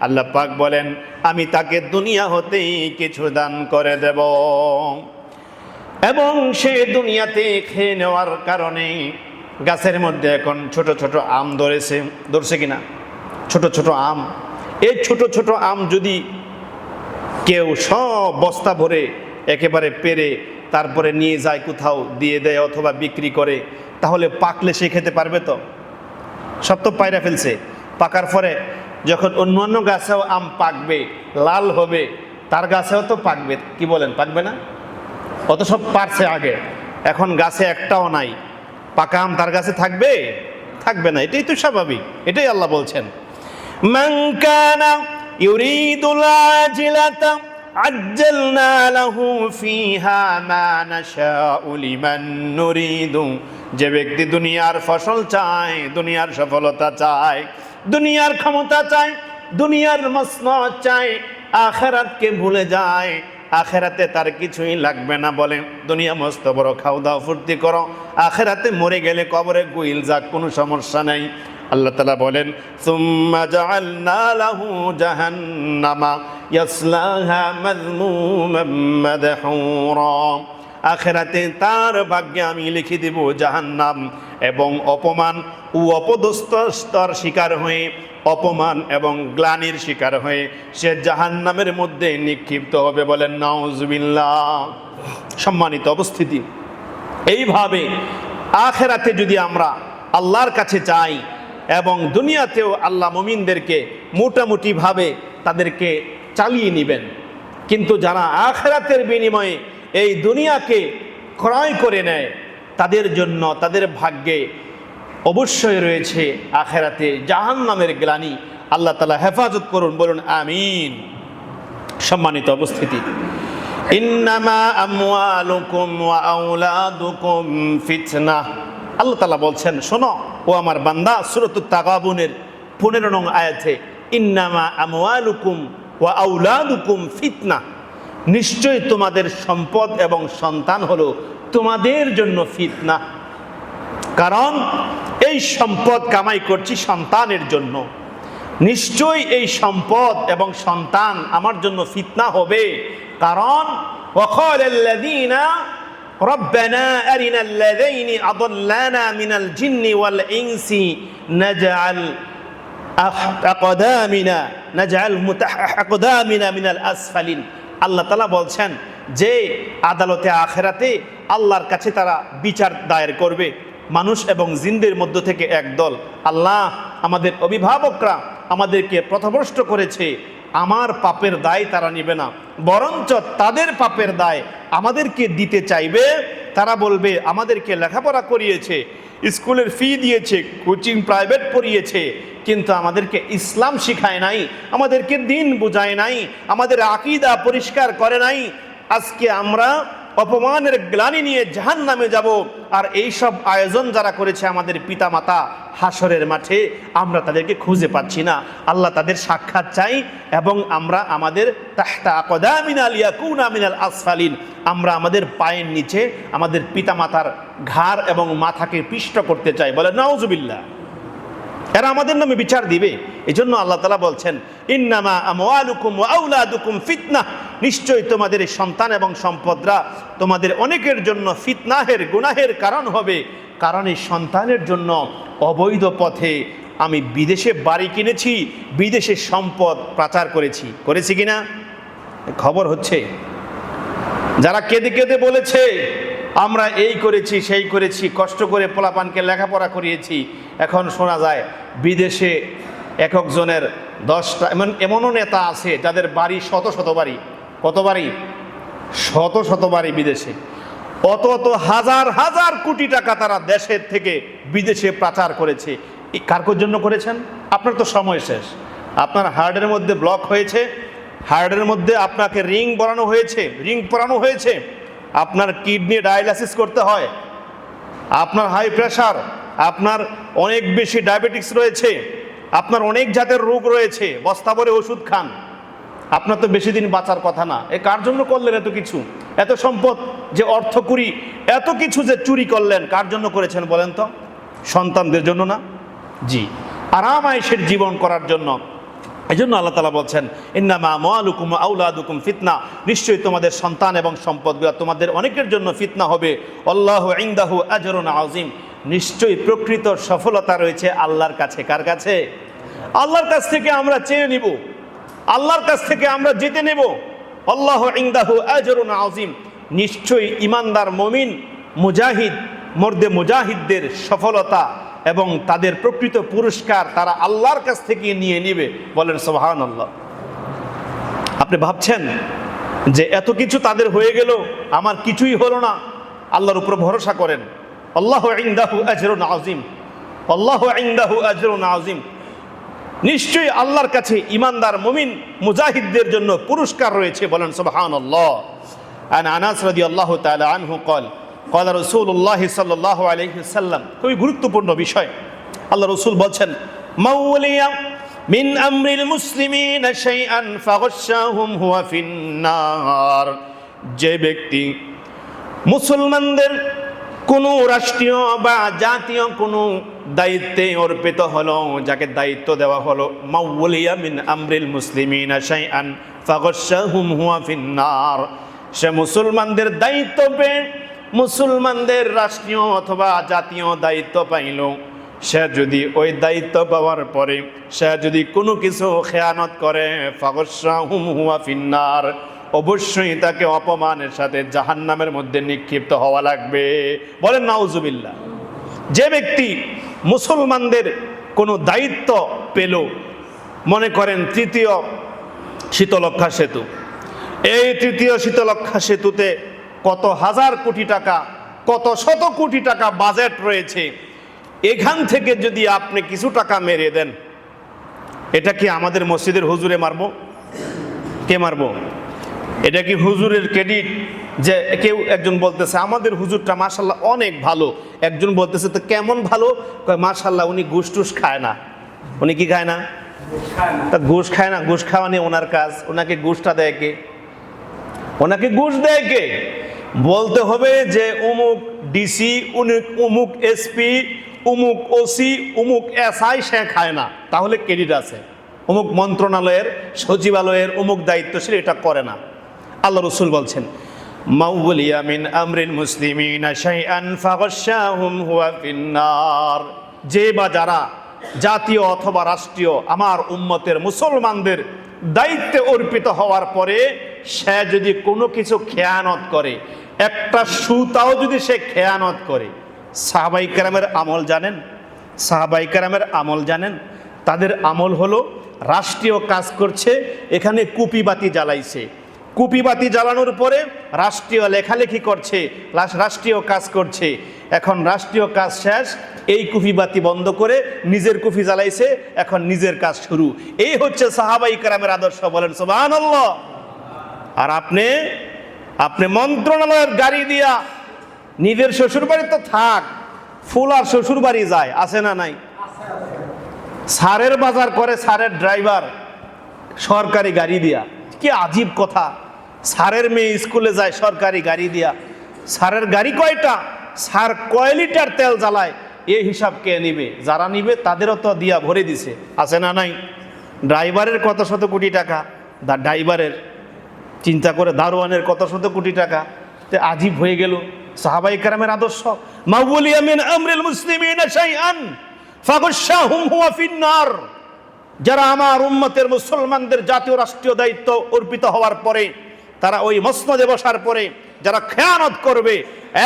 আল্লাহ পাক বলেন আমি তাকে দুনিয়া হতেই কিছু দান করে দেব। এবং সে দুনিয়াতে খেয়ে নেওয়ার কারণে গাছের মধ্যে এখন ছোট ছোট আম ধরছে কিনা, ছোট ছোট আম, এই ছোট ছোট আম যদি কেউ সব বস্তা ভরে একেবারে পেরে তারপরে নিয়ে যায় কোথাও দিয়ে দেয় অথবা বিক্রি করে, তাহলে পাকলে সে খেতে পারবে? তো সব তো পায়রা ফেলছে। পাকার পরে যখন অন্যান্য গাছেও আম পাকবে, লাল হবে, তার গাছেও তো পাকবে। কি বলেন, পাকবে না? অত সব পারছে আগে, এখন গাছে একটাও নাই, পাকা আম তার গাছে থাকবে না। এটাই তো স্বাভাবিক, এটাই আল্লাহ বলছেন, মান কানা ইউরিদুল আজিলাতা আজ্জালনা লাহু ফিহা মা নাশাউ লিমান নুরিদু। যে ব্যক্তি দুনিয়ার ফসল চায়, দুনিয়ার সফলতা চায়, দুনিয়ার ক্ষমতা চায়, দুনিয়ার মসনদ চায়, আখিরাতকে ভুলে যায়, আখিরাতে তার কিছুই লাগবে না, বলে দুনিয়া মস্ত বড়, খাও দাও ফুর্তি করো, আখিরাতে মরে গেলে কবরে গুইল যাক, কোনো সমস্যা নাই। আল্লাহ তাআলা বলেন সুম্মা জাআলনা লাহু জাহান্নামা ইয়াসলাহা মাযমুমান মাদহুরা। আখিরাতে তার ভাগ্যে আমি লিখে দেব জাহান্নাম, এবং অপমান ও অপদস্থতার শিকার হয়ে, অপমান এবং গ্লানির শিকার হয়ে সে জাহান্নামের মধ্যে নিক্ষিপ্ত হবে। বলেন নাউজুবিল্লাহ। সম্মানিত উপস্থিতি, এইভাবে আখিরাতে যদি আমরা আল্লাহর কাছে চাই এবং দুনিয়াতেও আল্লাহ মুমিনদেরকে মোটামুটিভাবে তাদেরকে চালিয়ে নেবেন, কিন্তু যারা আখিরাতের বিনিময়ে এই দুনিয়াকে ক্রয় করে নেয়, তাদের জন্য তাদের ভাগ্যে অবশ্যই রয়েছে আখিরাতে জাহান্নামের গ্লানি। আল্লাহ তাআলা হেফাজত করুন। বলুন আমিন। সম্মানিত উপস্থিতি, ইন্নামা আমওয়ালুকুম ওয়া আওলাদুকুম ফিতনাহ আল্লাহ তাআলা বলছেন, শোনো ও আমার বান্দা, সূরাতুত তাগাবুনের 15 নং আয়াতে, ইন্নামা আমওয়ালুকুম ওয়া আওলাদুকুম ফিতনা, নিশ্চয় তোমাদের সম্পদ এবং সন্তান হলো তোমাদের জন্য ফিতনা। কারণ এই সম্পদ কামাই করছি সন্তানের জন্য, নিশ্চয়ই এই সম্পদ এবং সন্তান আমার জন্য ফিতনা হবে। কারণ ওয়াকালাল্লাযীনা রব্বানা আরিনাল্লাযীনি আদাল্লানা মিনাল জিন্নি ওয়াল ইনসি নাজআল আকদামিনা মিনাল আসফালিন। আল্লাহ তাআলা বলছেন যে আদালতে আখিরাতে আল্লাহর কাছে তারা বিচার দায়ের করবে, মানুষ এবং জিনদের মধ্য থেকে একদল। আল্লাহ, আমাদের অভিভাবকরা আমাদেরকে পথভ্রষ্ট করেছে, আমার পাপের দায় তারা নেবে না, বরঞ্চ তাদের পাপের দায় আমাদেরকে দিতে চাইবে। তারা বলবে, আমাদেরকে লেখাপড়া করিয়েছে, স্কুলের ফি দিয়েছে, কোচিং প্রাইভেট পড়িয়েছে, কিন্তু আমাদেরকে ইসলাম শিখায় নাই, আমাদেরকে দিন বুঝায় নাই, আমাদের আকীদা পরিষ্কার করে নাই। আজকে আমরা অপমানের গ্লানি নিয়ে জাহান্নামে যাব। আর এই সব আয়োজন যারা করেছে আমাদের পিতামাতা, হাসরের মাঠে আমরা তাদেরকে খুঁজে পাচ্ছি না। আল্লাহ তাদের সাক্ষাৎ চাই এবং আমরা আমাদের তাহতা আকদামিনা লিয়াকুনা মিনাল আসফালিন, আমরা আমাদের পায়ের নিচে আমাদের পিতামাতার ঘাড় এবং মাথাকে পিষ্ট করতে চাই। বলে নাউজুবিল্লাহ, এরা আমাদের নামে বিচার দিবে। এই জন্য আল্লাহ তাআলা বলছেন, ইন্নামা আমওয়ালুকুম ওয়া আওলাদুকুম ফিতনা, নিশ্চয়ই তোমাদের এই সন্তান এবং সম্পদরা তোমাদের অনেকের জন্য ফিতনাহের, গুনাহের কারণ হবে। কারণ এই সন্তানের জন্য অবৈধ পথে আমি বিদেশে বাড়ি কিনেছি, বিদেশে সম্পদ পাচার করেছি কিনা খবর হচ্ছে। যারা কেঁদে কেঁদে বলেছে আমরা এই করেছি সেই করেছি, কষ্ট করে পোলাপানকে লেখাপড়া করিয়েছি, এখন শোনা যায় বিদেশে এক একজনের 10টা এমনও নেতা আছে যাদের বাড়ি শত শত বাড়ি। কত বাড়ি? শত শত বাড়ি বিদেশে। অত অত হাজার হাজার কোটি টাকা তারা দেশের থেকে বিদেশে পাচার করেছে। কার জন্য করেছেন? আপনার তো সময় শেষ, আপনার হার্টের মধ্যে ব্লক হয়েছে, হার্টের মধ্যে আপনাকে রিং পরানো হয়েছে, আপনার কিডনি ডায়ালাইসিস করতে হয়, আপনার হাই প্রেশার, আপনার অনেক বেশি ডায়াবেটিস রয়েছে, আপনার অনেক জাতের রোগ রয়েছে, বস্তা ভরে ওষুধ খান, আপনার তো বেশি দিন বাঁচার কথা না। এ কার জন্য করলেন এত কিছু? এত সম্পদ যে অর্থ করি, এত কিছু যে চুরি করলেন, কার জন্য করেছেন বলেন তো? সন্তানদের জন্য না? জি, আরাম আয়েশের জীবন করার জন্য। এই জন্য আল্লাহ তাআলা বলছেন, ইন্নামা আমওয়ালুকুম ওয়া আওলাদুকুম ফিতনা, নিশ্চয়ই তোমাদের সন্তান এবং সম্পদগুলো তোমাদের অনেকের জন্য ফিতনা হবে। আল্লাহু ইনদাহু আজরুন আযীম, নিশ্চয়ই প্রকৃত সফলতা রয়েছে আল্লাহর কাছে। কার কাছে? আল্লাহর কাছ থেকে আমরা চেয়ে নিব, আল্লাহর কাছ থেকে আমরা জিতে নেব। আল্লাহু ইনদাহু আজরুন আযীম, নিশ্চয়ই ইমানদার মুমিন মুজাহিদ মর্দে মুজাহিদদের সফলতা এবং তাদের প্রকৃত পুরস্কার তারা আল্লাহর কাছ থেকে নিয়ে নিবে। বলেন সুবহানাল্লাহ। আপনি ভাবছেন যে এত কিছু তাদের হয়ে গেল, আমার কিছুই হলো না? আল্লাহর উপর ভরসা করেন। আল্লাহু ইনদাহু আজরুন আযীম, আল্লাহু ইনদাহু আজরুন আযীম, নিশ্চয়ই আল্লাহর কাছে ইমানদার মুমিন মুজাহিদদের জন্য পুরস্কার রয়েছে। বলেন সুবহানাল্লাহ। আন আনাস রাদিয়াল্লাহু তাআলা আনহু قال قال رسول الله صلى الله عليه وسلم, খুবই গুরুত্বপূর্ণ বিষয়। আল্লাহ রাসূল বলছেন, মাউলিয়া মিন আমরিল মুসলিমিনা শাইআন ফাগাশশাহুম হুয়া ফিন্নার, যে ব্যক্তি মুসলমানদের কোনো রাষ্ট্রীয় বা জাতীয় কোনো দায়িত্বে অর্পিত হলো, যাকে দায়িত্ব দেওয়া হলো, মাউলিয়া মিন আমরিল মুসলিমিনা শাইআন ফাগাশশাহুম হুয়া ফিন্নার, সে মুসলমানদের দায়িত্ব পেয়ে, মুসলমানদের রাষ্ট্রীয় অথবা জাতীয় দায়িত্ব পাইল, সে যদি ওই দায়িত্ব পাওয়ার পরে সে যদি কোনো কিছু খেয়ানত করে, ফাগাশশাহুম হুয়া ফিন্নার, অবশ্যই তাকে অপমানের সাথে জাহান্নামের মধ্যে নিক্ষিপ্ত হওয়া লাগবে। বলেন নাউজুবিল্লাহ। যে ব্যক্তি মুসলমানদের কোনো দায়িত্ব পেল, মনে করেন তৃতীয় শীতলক্ষ্যা সেতু, এই তৃতীয় শীতলক্ষ্যা সেতুতে কত হাজার কোটি টাকা, কত শত কোটি টাকা বাজেট রয়েছে, এখান থেকে যদি আপনি কিছু টাকা মেরে দেন, এটা কি আমাদের মসজিদের হুজুরে মারবো? কে মারবো? এটা কি হুজুরের ক্রেডিট? যে কেউ একজন বলতেছে আমাদের হুজুরটা মাশাল্লাহ অনেক ভালো, একজন বলতেছে তো কেমন ভালো, মাশাল্লাহ উনি ঘুষ টুস খায় না। উনি কি খায় না? তা ঘুষ খায় না, ঘুষ খাওয়া নিয়ে ওনার কাজ। ওনাকে ঘুষটা দেয় কে? ওনাকে ঘুষ দেয় কে? বলতে হবে যে অমুক ডিসি, অমুক এসপি, অমুক ওসি, অমুক এসআই সে খায় না, তাহলে ক্রেডিট আছে। অমুক মন্ত্রণালয়ের সচিবালয়ের অমুক দায়িত্বশীল এটা করে না। আল্লাহ রসুল বলছেন মাউলিয়া মিন আমরিল মুসলিমিনা শাইআন ফাগাশশাহুম হুয়া ফিন্নার, যে বা যারা জাতীয় অথবা রাষ্ট্রীয় আমার উম্মতের মুসলমানদের দায়িত্বে অর্পিত হওয়ার পরে সে যদি কোনো কিছু খেয়ানত করে, একটা সুতাও যদি সে খেয়ানত করে, সাহাবাই কেরামের আমল জানেন? সাহাবাই কেরামের আমল জানেন? তাদের আমল হলো রাষ্ট্রীয় কাজ করছে, এখানে কুপিবাতি জ্বালাইছে, কুপিবাতি জ্বালানোর পরে রাষ্ট্রীয় লেখালেখি করছে, রাষ্ট্রীয় কাজ করছে। এখন রাষ্ট্রীয় কাজ শেষ, এই কুপিবাতি বন্ধ করে নিজের কুপি জ্বালাইছে, এখন নিজের কাজ শুরু। এই হচ্ছে সাহাবাই কেরামের আদর্শ। বলেন সুবহানাল্লাহ। আর আপনি মন্ত্রণালয়ের গাড়ি দিয়া নিজের শ্বশুর বাড়ি তো থাক, ফুল আর শ্বশুর বাড়ি যায়, আছে না নাই? সারের বাজার করে সারের ড্রাইভার সরকারি গাড়ি দিয়া। কি আজীব কথা! সারের মেয়ে স্কুলে যায় সরকারি গাড়ি দিয়া। সারের গাড়ি কয়টা, সার কয় লিটার তেল জ্বালায়, এই হিসাব কে নিবে? যারা নিবে তাদেরও তো দিয়া ভরে দিছে, আছে না নাই? ড্রাইভারের কত শত কোটি টাকা, ড্রাইভারের চিন্তা করে, দারোয়ানের কত শত কোটি টাকা। তে আজীব হয়ে গেল সাহাবায়ে কেরামের আদর্শ। মাউলিয়া মিন আমরিল মুসলিমিনা শাইআন ফাগাশশাহুম হুয়া ফিন্নার, যারা আমার উম্মতের মুসলমানদের জাতীয় রাষ্ট্রীয় দায়িত্ব অর্পিত হওয়ার পরে, তারা ওই মসনদে বসার পরে যারা খেয়ানত করবে,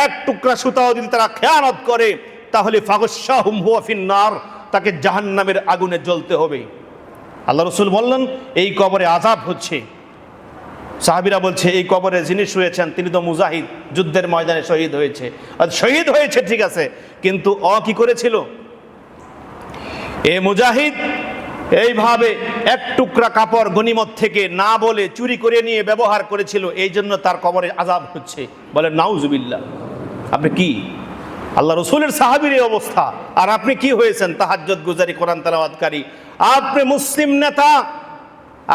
এক টুকরা সুতাও যদি তারা খেয়ানত করে, তাহলে ফাগাশশাহুম হুয়া ফিন্নার, তাকে জাহান্নামের আগুনে জ্বলতে হবে। আল্লাহ রসুল বললেন এই কবরে আযাব হচ্ছে। সাহাবীরা বলছে এই কবরে যিনি শুয়েছেন তিনি তো মুজাহিদ, যুদ্ধের ময়দানে শহীদ হয়েছে। শহীদ হয়েছে ঠিক আছে, কিন্তু কি করেছিল? এ মুজাহিদ এইভাবে এক টুকরা কাপড় গনিমত থেকে না বলে চুরি করে নিয়ে ব্যবহার করেছিল, এই জন্য তার কবরে আযাব হচ্ছে। বলে নাউজুবিল্লাহ। আপনি কি আল্লাহ রসুলের সাহাবীর এই অবস্থা, আর আপনি কি হয়েছেন? তাহাজ্জুদ গুজারি, কোরআন তেলাওয়াতকারী। আপনি মুসলিম নেতা,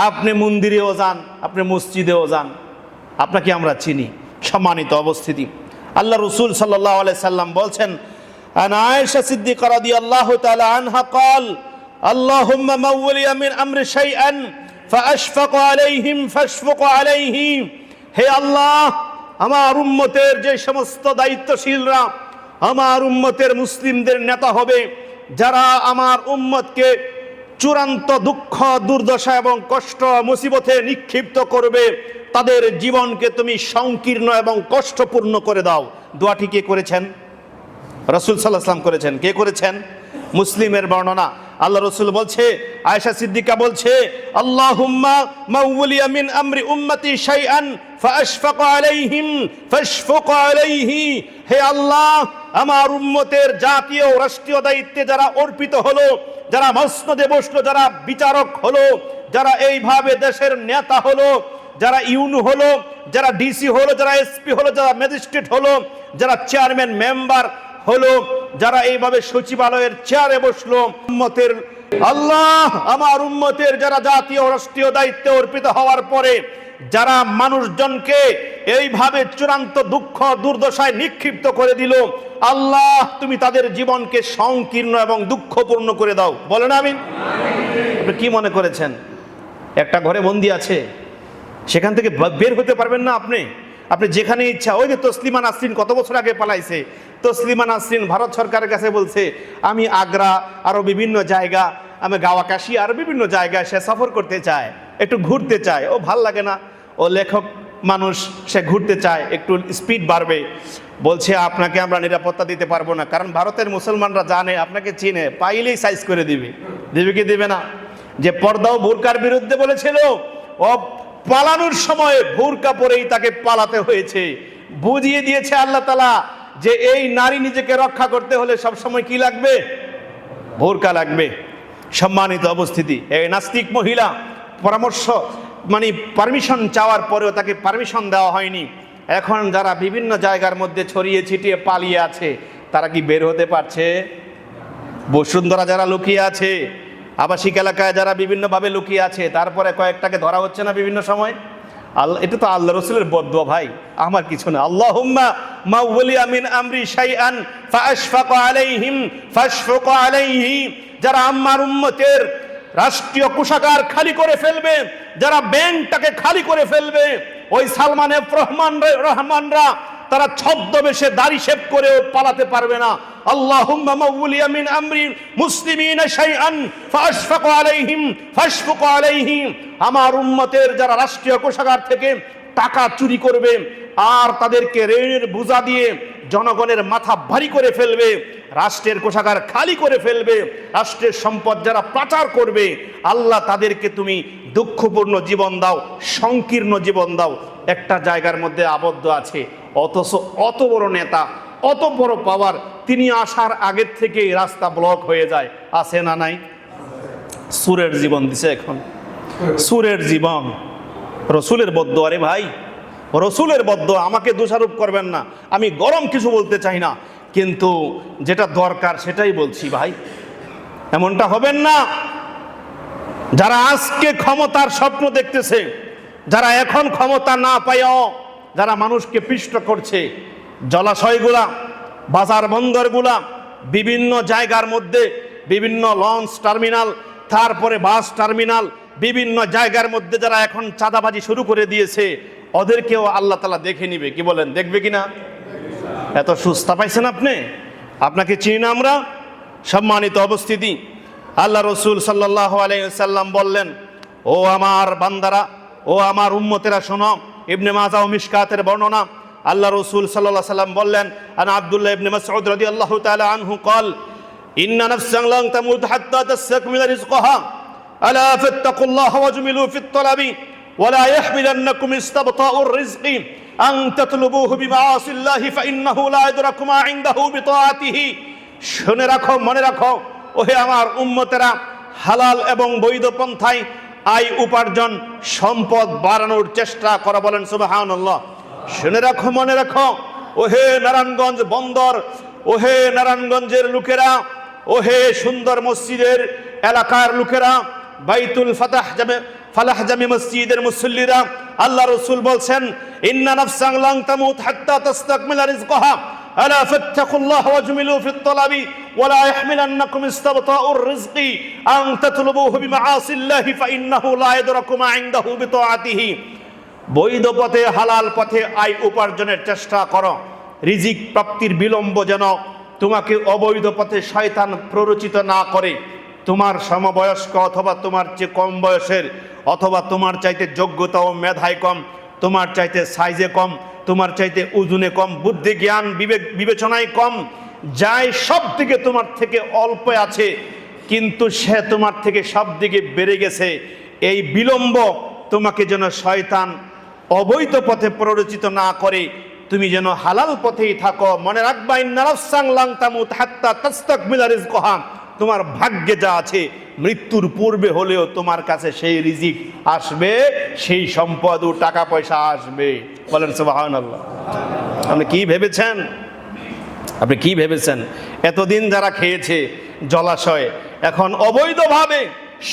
আপনি মন্দিরেও যান, আপনি মসজিদেও যান, আপনাকে আমরা চিনি। সম্মানিত অবস্থিতি, আল্লাহ রসুল সাল্লাল্লাহু আলাইহি সাল্লাম বলছেন, আন আয়েশা সিদ্দিকা রাদিয়াল্লাহু তাআলা আনহা قال اللهم مولي من امر شيئا فاشفق عليهم فاشفق عليه, হে আল্লাহ, আমার উম্মতের যে সমস্ত দায়িত্বশীলরা আমার উম্মতের মুসলিমদের নেতা হবে, যারা আমার উম্মতকে চূড়ান্ত দুঃখ, দুর্দশা এবং কষ্ট মুসিবতে নিক্ষিপ্ত করবে, তাদের জীবনকে তুমি সংকীর্ণ এবং কষ্টপূর্ণ করে দাও। দোয়াটি কে করেছেন? রাসূল সাল্লাল্লাহু আলাইহি ওয়াসাল্লাম করেছেন। কে করেছেন? মুসলিমের বর্ণনা। আল্লাহ রসুল বলছে, আয়েশা সিদ্দিকা বলছে, আল্লাহুম্মা মাউলিয়া মিন আমরি উম্মতি শাইআন ফাশফাক আলাইহিম ফাশফাক আলাইহি, হে আল্লাহ, আমার উম্মতের জাতীয় রাষ্ট্রীয় দায়িত্বে যারা অর্পিত হলো, যারা মসনদে বসলো, যারা বিচারক হলো, যারা এইভাবে দেশের নেতা হলো, যারা ইউনু হলো, যারা ডিসি হলো, যারা এসপি হলো, যারা ম্যাজিস্ট্রেট হলো, যারা চেয়ারম্যান মেম্বার হলো, যারা এইভাবে সচিবালয়ের চেয়ারে বসলো, উম্মতের আল্লাহ, আমার উম্মতের যারা জাতীয় রাষ্ট্রীয় দায়িত্বে অর্পিত হওয়ার পরে যারা মানুষজনকে এইভাবে চূড়ান্ত দুঃখ দুর্দশায় নিক্ষিপ্ত করে দিল, আল্লাহ তুমি তাদের জীবনকে সংকীর্ণ এবং দুঃখপূর্ণ করে দাও। বলেন আমিন। আপনি কি মনে করেছেন একটা ঘরে বন্দি আছে, সেখান থেকে বের হতে পারবেন না? আপনি যেখানে ইচ্ছা, ওই যে তসলিমা নাসরিন কত বছর আগে পালাইছে, তসলিমা নাসরিন ভারত সরকারের কাছে বলছে আমি আগ্রা আরো বিভিন্ন জায়গা, আমি গাওয়া কাশি আর বিভিন্ন জায়গায় সে সফর করতে চায়, একটু ঘুরতে চায়। ও ভাল লাগে না, ও লেখক মানুষ, সে ঘুরতে চায়, একটু স্পিড বাড়বে। বলছে আপনাকে আমরা নিরাপত্তা দিতে পারবো না, কারণ ভারতের মুসলমানরা জানে, আপনাকে চিনে, পাইলেই সাইজ করে দিবে কি দিবে না? যে পর্দা ও বোরকার বিরুদ্ধে বলেছিল, ও পালানোর সময় বোরকা পরেই তাকে পালাতে হয়েছে। বুঝিয়ে দিয়েছে আল্লাহ তাআলা যে এই নারী নিজেকে রক্ষা করতে হলে সবসময় কি লাগবে? বোরকা লাগবে। সম্মানিত উপস্থিতি, এই নাস্তিক মহিলা পরামর্শ মানে পারমিশন চাওয়ার পরেও তাকে পারমিশন দেওয়া হয়নি। এখন যারা বিভিন্ন জায়গার মধ্যে ছড়িয়ে ছিটিয়ে পালিয়ে আছে, তারা কি বের হতে পারছে? বসুন্ধরা যারা লুকিয়ে আছে, আবাসিক এলাকায় যারা বিভিন্নভাবে লুকিয়ে আছে, তারপরে কয়েকটাকে ধরা হচ্ছে না বিভিন্ন সময়? আল্লাহ, এটা তো আল্লাহ রসুলের বদদুয়া ভাই, আমার কিছু না। আল্লাহুম্মা মাউলিয়া মিন আমরি শাইআন ফাআশফাক আলাইহিম ফাশফাক আলাইহি। যারা আমার উম্মতের রাষ্ট্রীয় কোষাগার খালি করে ফেলবে, যারা ব্যাংকটাকে খালি করে ফেলবে, ওই সালমান এফ রহমানরা তারা ছদ্মবেশে দাড়ি শেভ করেও পালাতে পারবে না। আল্লাহুম্মা মাউলিয়া মিন আমরি মুসলিমিনা শাইআন ফাশফাক আলাইহিম ফাশফাক আলাইহিম। আমার উম্মতের যারা রাষ্ট্রীয় কোষাগার থেকে টাকা চুরি করবে আর তাদেরকে ঋণের বোঝা দিয়ে জনগণের মাথা ভারী করে ফেলবে, রাষ্ট্রের কোষাগার খালি করে ফেলবে, রাষ্ট্রের সম্পদ যারা পাচার করবে, আল্লাহ তাদেরকে তুমি দুঃখপূর্ণ জীবন দাও, সংকীর্ণ জীবন দাও। একটা জায়গার মধ্যে আবদ্ধ আছে, অথচ অত বড় নেতা, অত বড় পাওয়ার, তিনি আসার আগের থেকেই রাস্তা ব্লক হয়ে যায়। আছে না নাই? সুরের জীবন দিছে এখন, সুরের জীবন। রসুলের বদ্দোয়া রে ভাই, রসুলের বদ্দোয়া। আমাকে দোষারোপ করবেন না, আমি গরম কিছু বলতে চাই না, কিন্তু যেটা দরকার সেটাই বলছি ভাই। এমনটা হবেন না। যারা আজকে ক্ষমতার স্বপ্ন দেখতেছে, যারা এখন ক্ষমতা না পাইও যারা মানুষকে পিষ্ট করছে, জলাশয়গুলা, বাজার বন্দরগুলা, বিভিন্ন জায়গার মধ্যে, বিভিন্ন লঞ্চ টার্মিনাল, তারপরে বাস টার্মিনাল, বিভিন্ন জায়গার মধ্যে যারা এখন চাঁদাবাজি শুরু করে দিয়েছে, ওদেরকেও আল্লাহ তাআলা দেখে নিবে। কি বলেন, দেখবে কিনা? এত সুস্থা পাইছেন আপনি? আপনাকে চিনি না আমরা? সম্মানিত উপস্থিতি, আল্লাহ রসুল সাল্লাল্লাহু আলাইহি ওয়াসাল্লাম বললেন, ও আমার বান্দারা, ও আমার উম্মতেরা শোনো। ইবনে মাজাহ ও মিশকাতের বর্ণনা, আল্লাহ রসুল সাল্লাল্লাহু আলাইহি ওয়াসাল্লাম বললেন, আন আব্দুল্লাহ ইবনে মাসউদ রাদিয়াল্লাহু তাআলা আনহু قال ইন্না নাফসান লান তামুত হাত্তা তাসতাকমিলা রিজকাহা আলা ফাত্তাকুল্লাহ ওয়াজমিলু ফিত তালাবি ওয়ালা ইয়াহমিলান্নাকুম ইসতাবতাউর রিজকি আন তাতলুবুহু বিমাআসিল্লাহি ফাইন্নাহু লা ইয়াদরাকু মা ইনদাহু বিতাআতিহি। শুনে রাখো, মনে রাখো, ওহে আমার উম্মতেরা, হালাল এবং বৈধ পন্থায় আয় উপার্জন, সম্পদ বাড়ানোর চেষ্টা করা। বলেন সুবহানাল্লাহ। শুনে রাখো, মনে রাখো, ওহে নারায়ণগঞ্জ বন্দর, ওহে নারায়ণগঞ্জের লোকেরা, ওহে সুন্দর মসজিদের এলাকার লোকেরা, বাইতুল ফালাহ জামি মসজিদের মুসল্লিরা, আল্লাহ রসুল বলছেন, ইন্না নাফসান লান তামুত হাত্তা তাস্তাকমিলা রিজকাহা আলা ফাত্তাকুল্লাহ ওয়াজমিলু ফিত তালাবি ওয়ালা ইয়াহমিলান্নাকুম ইসতাবতাউর রিজকি আন তাতলুবুহু বিমাআসিল্লাহি ফাইন্নাহু লা ইয়াদরাকু মা ইনদাহু বিতাআতিহি। বৈধ পথে, হালাল পথে আয় উপার্জনের চেষ্টা করো। রিজিক প্রাপ্তির বিলম্ব যেন তোমাকে অবৈধ পথে শয়তান প্ররোচিত না করে। তোমার সমবয়স্ক অথবা তোমার চেয়ে কম বয়সের, অথবা তোমার চাইতে যোগ্যতা ও মেধায় কম, তোমার চাইতে সাইজে কম, তোমার চাইতে ওজনে কম, বুদ্ধি জ্ঞান বিবেচনায় কম, যাই সব দিকে তোমার থেকে অল্প আছে, কিন্তু সে তোমার থেকে সব দিকে বেড়ে গেছে। এই বিলম্ব তোমাকে যেন শয়তান অবৈধ পথে প্ররোচিত না করে, তুমি যেন হালাল পথেই থাকো। মনে রাখবা, ইন্না নাফসান লান তামুত হাত্তা তাস্তাকমিলা রিজকাহা। তোমার ভাগ্যে যা আছে, মৃত্যুর পূর্বে হলেও তোমার কাছে সেই রিজিক আসবে, সেই সম্পদ ও টাকা পয়সা আসবে। বলেন সুবহানাল্লাহ। আপনি কি ভেবেছেন? আপনি কি ভেবেছেন? এতদিন যারা খেয়েছে জলাশয়, এখন অবৈধভাবে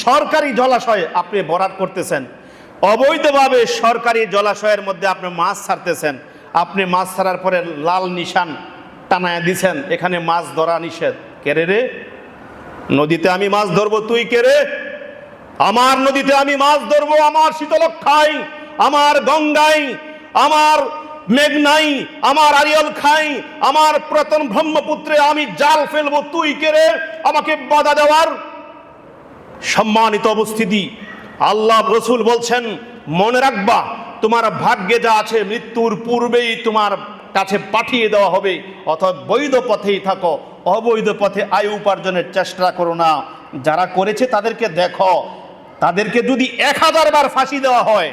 সরকারি জলাশয়ে আপনি বরাত করতেছেন, অবৈধভাবে সরকারি জলাশয়ের মধ্যে আপনি মাছ ছাড়তেছেন। আপনি মাছ ছাড়ার পরে লাল নিশান টানায় দিছেন, এখানে মাছ ধরা নিষেধ। কেরে রে? নদীতে আমি মাছ ধরবো, তুই কে রে? আমার নদীতে আমি মাছ ধরবো, আমার শীতলক্ষায়, আমার গঙ্গায়, আমার মেঘনাই, আমার আরিয়াল খাই, আমার পুরাতন ব্রহ্মপুত্রে আমি জাল ফেলবো, তুই কে রে আমাকে বাধা দেওয়ার? সম্মানিত উপস্থিতি, আল্লাহ রসুল বলছেন, মনে রাখবা, তোমার ভাগ্যে যা আছে মৃত্যুর পূর্বেই তোমার কাছে পাঠিয়ে দেওয়া হবে। অর্থাৎ বৈধ পথেই থাকো, অবৈধ পথে আয় উপার্জনের চেষ্টা করো না। যারা করেছে তাদেরকে দেখো, তাদেরকে যদি 1000 বার ফাঁসি দেওয়া হয়,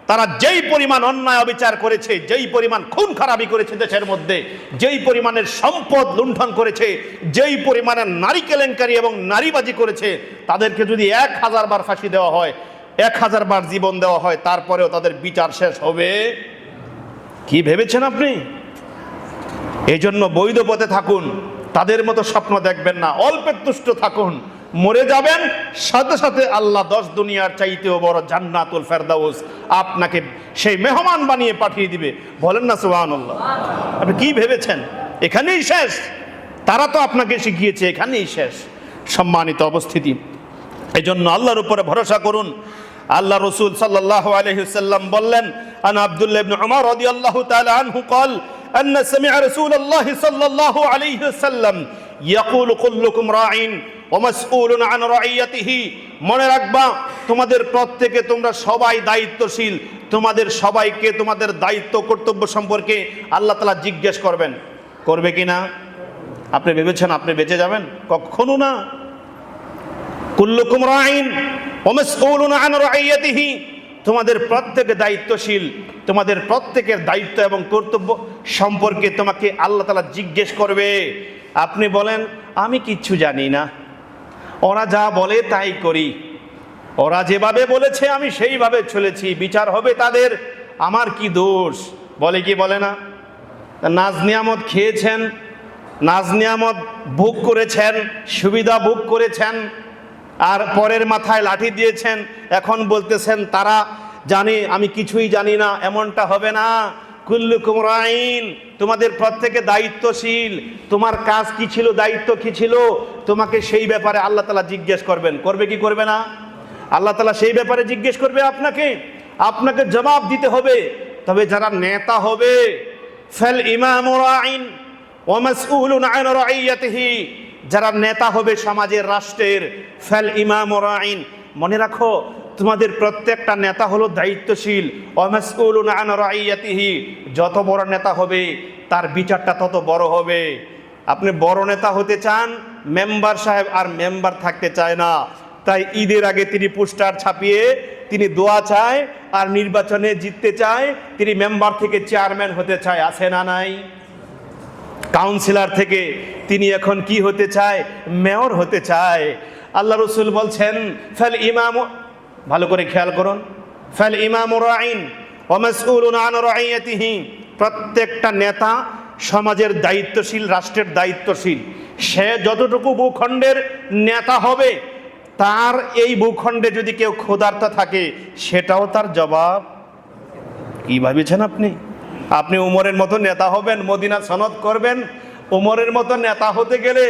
তারা যেই পরিমাণ অন্যায় অবিচার করেছে, যেই পরিমাণ খুন খারাপি করেছে দেশের মধ্যে, যেই পরিমাণের সম্পদ লুণ্ঠন করেছে, যেই পরিমাণের নারী কেলেঙ্কারি এবং নারীবাজি করেছে, তাদেরকে যদি 1000 বার ফাঁসি দেওয়া হয়, 1000 বার জীবন দেওয়া হয়, তারপরেও তাদের বিচার শেষ হবে? কি ভেবেছেন আপনি? এই জন্য বৈধ পথে থাকুন, তাদের মতো স্বপ্ন দেখবেন না, অল্পে তুষ্ট থাকুন। মরে যাবেন, সাথে সাথে আল্লাহ 10 দুনিয়ার চাইতেও বড় জান্নাতুল ফেরদাউস আপনাকে সেই মেহমান বানিয়ে পাঠিয়ে দিবে। বলেন না সুবহানাল্লাহ। আপনি কি ভেবেছেন এখানেই শেষ? তারা তো আপনাকে শিখিয়েছে এখানেই শেষ। সম্মানিত উপস্থিতি, এই জন্য আল্লাহর উপরে ভরসা করুন। আল্লাহ রসুল সাল্লাল্লাহু আলাইহি ওয়াসাল্লাম বললেন, আন আব্দুল্লাহ ইবনে উমর রাদিয়াল্লাহু তাআলা আনহু قال ان سمع رسول الله صلى الله عليه وسلم يقول كلكم راع ومسؤول عن رعيته। মনে রাখবা, তোমাদের প্রত্যেকে, তোমরা সবাই দায়িত্বশীল, তোমাদের সবাইকে তোমাদের দায়িত্ব কর্তব্য সম্পর্কে আল্লাহ তাআলা জিজ্ঞেস করবেন। করবে কিনা? আপনি ভেবেছেন আপনি বেঁচে যাবেন? কখনো না। কুল্লুকুম রাইন ওয়া মাসউলুন আন রাইয়াতিহি, তোমাদের প্রত্যেকে দায়িত্বশীল, তোমাদের প্রত্যেকের দায়িত্ব এবং কর্তব্য সম্পর্কে তোমাকে আল্লাহ তাআলা জিজ্ঞেস করবে। আপনি বলেন আমি কিচ্ছু জানি না, ওরা যা বলে তাই করি, ওরা যেভাবে বলেছে আমি সেইভাবে চলেছি, বিচার হবে তাদের, আমার কি দোষ? বলে কি বলে না? নাজ নিয়ামত খেয়েছেন, নাজ নিয়ামত ভোগ করেছেন, সুবিধা ভোগ করেছেন, আর পরের মাথায় লাঠি দিয়েছেন, এখন বলতেছেন তারা জানে আমি কিছুই জানি না। এমনটা হবে না। কুল্লুকুম রাইন, তোমাদের প্রত্যেকে দায়িত্বশীল, তোমার কাজ কি ছিল, দায়িত্ব কি ছিল, তোমাকে সেই ব্যাপারে আল্লাহ তাআলা জিজ্ঞেস করবেন। করবে কি করবে না? আল্লাহ তাআলা সেই ব্যাপারে জিজ্ঞেস করবে আপনাকে, আপনাকে জবাব দিতে হবে। তবে যারা নেতা হবে, ফাল ইমামু রাইন ওয়া মাসউলুন আন রাইয়াতিহি, যারা নেতা হবে সমাজের, রাষ্ট্রের, ফাল ইমামু রাইন, মনে রাখো তোমাদের প্রত্যেকটা নেতা হলো দায়িত্বশীল। ওয়া মাসউলুন আন রাইয়াতিহি, যত বড় নেতা হবে তার বিচারটা তত বড় হবে। আপনি বড় নেতা হতে চান, মেম্বার সাহেব আর মেম্বার থাকতে চায় না, তাই ঈদের আগে তিনি পোস্টার ছাপিয়ে তিনি দোয়া চায়, আর নির্বাচনে জিততে চায়, তিনি মেম্বার থেকে চেয়ারম্যান হতে চায়। আছে না নাই? কাউন্সিলর থেকে তিনি এখন কি হতে চায়? মেয়র হতে চায়। আল্লাহ রসুল বলছেন ফাল ইমাম, ভালো করে খেয়াল করুন, ফাল ইমামু রাইন ওয়া মাসউলুন আন রাইয়াতিহি, প্রত্যেকটা নেতা সমাজের দায়িত্বশীল, রাষ্ট্রের দায়িত্বশীল। সে যতটুকু ভূখণ্ডের নেতা হবে, তার এই ভূখণ্ডে যদি কেউ ক্ষুধার্ত থাকে সেটাও তার জবাব। কি ভাবছেন আপনি? আপনি উমরের মতো নেতা হবেন, মদিনা সনদ করবেন। উমরের মতো নেতা হতে গেলে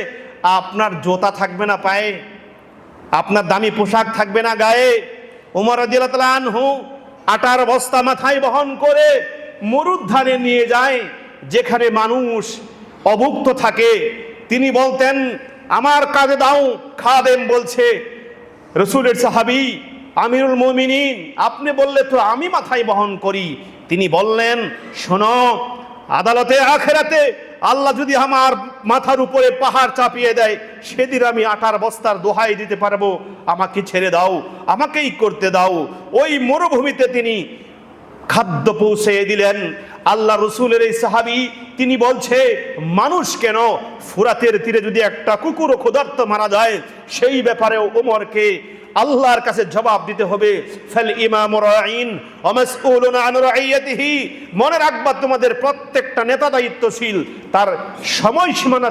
আপনার জুতা থাকবে না পায়ে, আপনার দামি পোশাক থাকবে না গায়ে। উমর রাদিয়াল্লাহু তাআলা আনহু আটার বস্তা মাথায় বহন করে মরুদ্যানে নিয়ে যায়, যেখানে মানুষ অভুক্ত থাকে। তিনি বলতেন আমার কাজে দাও। খাদেম বলছে, রসুলের সাহাবী আমিরুল মুমিনিন, আপনি বললে তো আমি মাথায় বহন করি। তিনি বললেন শোনো, আদালতে আখেরাতে আল্লাহ যদি আমার মাথার উপরে পাহাড় চাপিয়ে দেয়, সেদিন আমি আটার বস্তার দোহাই দিতে পারবো, আমাকে ছেড়ে দাও, আমাকেই করতে দাও। ওই মরুভূমিতে তিনি খাদ্য পৌঁছে দিলেন। আল্লাহ রসুলের এই সাহাবী তিনি বলছে মানুষ কেন, ফুরাতের তীরে যদি একটা কুকুরও ক্ষুধার্ত মারা যায়, সেই ব্যাপারেও ওমরকে আল্লাহর কাছে জবাব দিতে হবে। ফাল ইমামু রাইন ওয়া মাসউলুন আন রাইয়াতিহি, মনে রাখবা তোমাদের প্রত্যেকটা নেতা দায়িত্বশীল, তার সময়সীমানা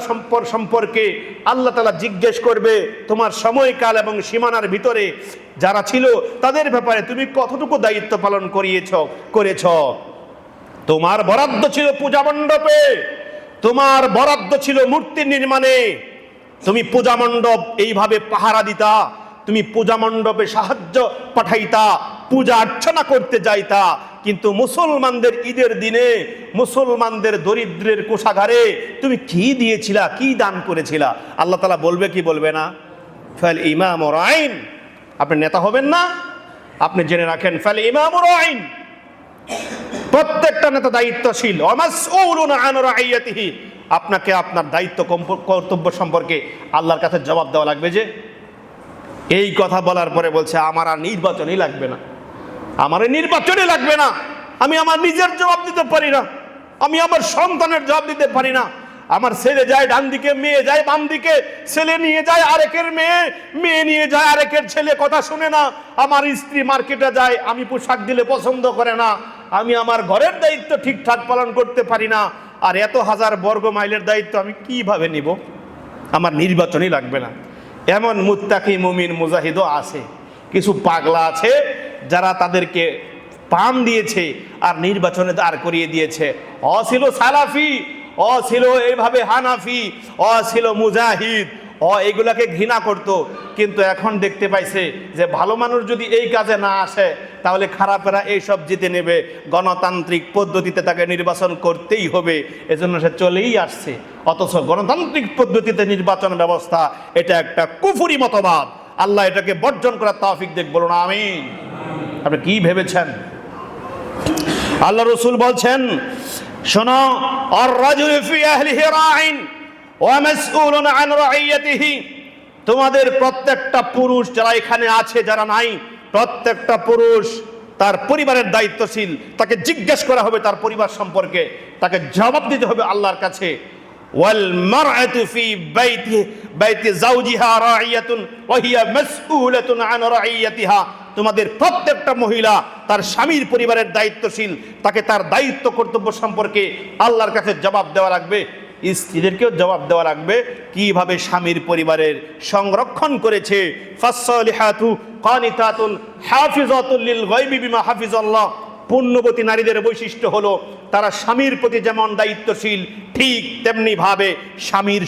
সম্পর্কে আল্লাহ তাআলা জিজ্ঞেস করবে। তোমার সময়কাল এবং সীমানার ভিতরে যারা ছিল তাদের ব্যাপারে তুমি কতটুকু দায়িত্ব পালন করেছ। তোমার বরাদ্দ ছিল পূজা মণ্ডপে, তোমার বরাদ্দ ছিল মূর্তি নির্মাণে, তুমি পূজা মণ্ডপ এইভাবে পাহারা দিতা, তুমি পূজা মণ্ডপে সাহায্য পাঠাইতা, পূজা অর্চনা করতে যাইতা। কিন্তু মুসলমানদের ঈদের দিনে, মুসলমানদের দরিদ্রের কোষাগারে তুমি কি দিয়েছিলা, কি দান করেছিলা? আল্লাহ তাআলা বলবে কি বলবে না? ফাল ইমামু রাইন, আপনি নেতা হবেন না, আপনি জেনে রাখেন ফাল ইমামু রাইন, প্রত্যেকটা নেতা দায়িত্বশীল। ওয়া মাসউলুন আন রাইয়াতিহি, আপনাকে আপনার দায়িত্ব কর্তব্য সম্পর্কে আল্লাহর কাছে জবাব দেওয়া লাগবে। যে এই কথা বলার পরে বলছে আমার আর নির্বাচনই লাগবে না, আমার নির্বাচনই লাগবে না, আমি আমার নিজের জবাব দিতে পারি না, আমি আমার সন্তানের জবাব দিতে পারি না, আমার ছেলে যায় ডান দিকে, মেয়ে যায় বাম দিকে, ছেলে নিয়ে যায় আরেকের মেয়ে, মেয়ে নিয়ে যায় আরেকের ছেলে, কথা শুনে না। আমার স্ত্রী মার্কেটে যায়, আমি পোশাক দিলে পছন্দ করে না, আমি আমার ঘরের দায়িত্ব ঠিকঠাক পালন করতে পারি না, আর এত হাজার বর্গ মাইলের দায়িত্ব আমি কিভাবে নিব? আমার নির্বাচনই লাগবে না। এমন মুত্তাকি মুমিন মুজাহিদও আছে, কিছু পাগলা আছে যারা তাদেরকে পাম দিয়েছে আর নির্বাচনে দাঁড় করিয়ে দিয়েছে। অ ছিল সালাফি, অ ছিল এইভাবে হানাফি, অ ছিল মুজাহিদ, অ এগুলাকে ঘৃণা করত, কিন্তু এখন দেখতে পাইছে যে ভালো মানুষ যদি এই কাজে না আসে তাহলে খারাপেরা এইসব জিতে নেবে, গণতান্ত্রিক পদ্ধতিতে তাকে নির্বাচন করতেই হবে, এজন্য সে চলেই আসছে। অথচ গণতান্ত্রিক পদ্ধতিতে নির্বাচন ব্যবস্থা এটা একটা কুফরি মতবাদ। আল্লাহ এটাকে বর্জন করার তৌফিক দেখ, বলুন আমিন। আপনি কি ভেবেছেন? আল্লাহ রসুল বলছেন, শোনো, আর রাজুল ফি আহলিহি রাইন ওয়া মাসউলুন আন রাইয়াতিহি, তোমাদের প্রত্যেকটা পুরুষ যারা এখানে আছে যারা নাই, প্রত্যেকটা পুরুষ তার পরিবারের দায়িত্বশীল, তাকে জিজ্ঞেস করা হবে তার পরিবার সম্পর্কে, তাকে জবাব দিতে হবে আল্লাহর কাছে। ওয়াল মারআতু ফি বাইতি যাওজিহা রাইয়াতুন ওয়া হিয়া মাসউলাতুন আন রাইয়াতিহা, তোমাদের প্রত্যেকটা মহিলা তার স্বামীর পরিবারের দায়িত্বশীল, তাকে তার দায়িত্ব কর্তব্য সম্পর্কে আল্লাহর কাছে জবাব দেওয়া লাগবে। স্ত্রীদেরকেও জবাব দেওয়া লাগবে কিভাবে স্বামীর পরিবারের সংরক্ষণ করেছে। ফাসসালিহাতু কানিতাতুন হাফিজাতুল লিল গায়বি বিমা হাফিজাল্লাহ, পুণ্যবতী নারীদের বৈশিষ্ট্য হলো তারা স্বামীর প্রতি যেমন দায়িত্বশীল ঠিক তেমনি ভাবে স্বামীর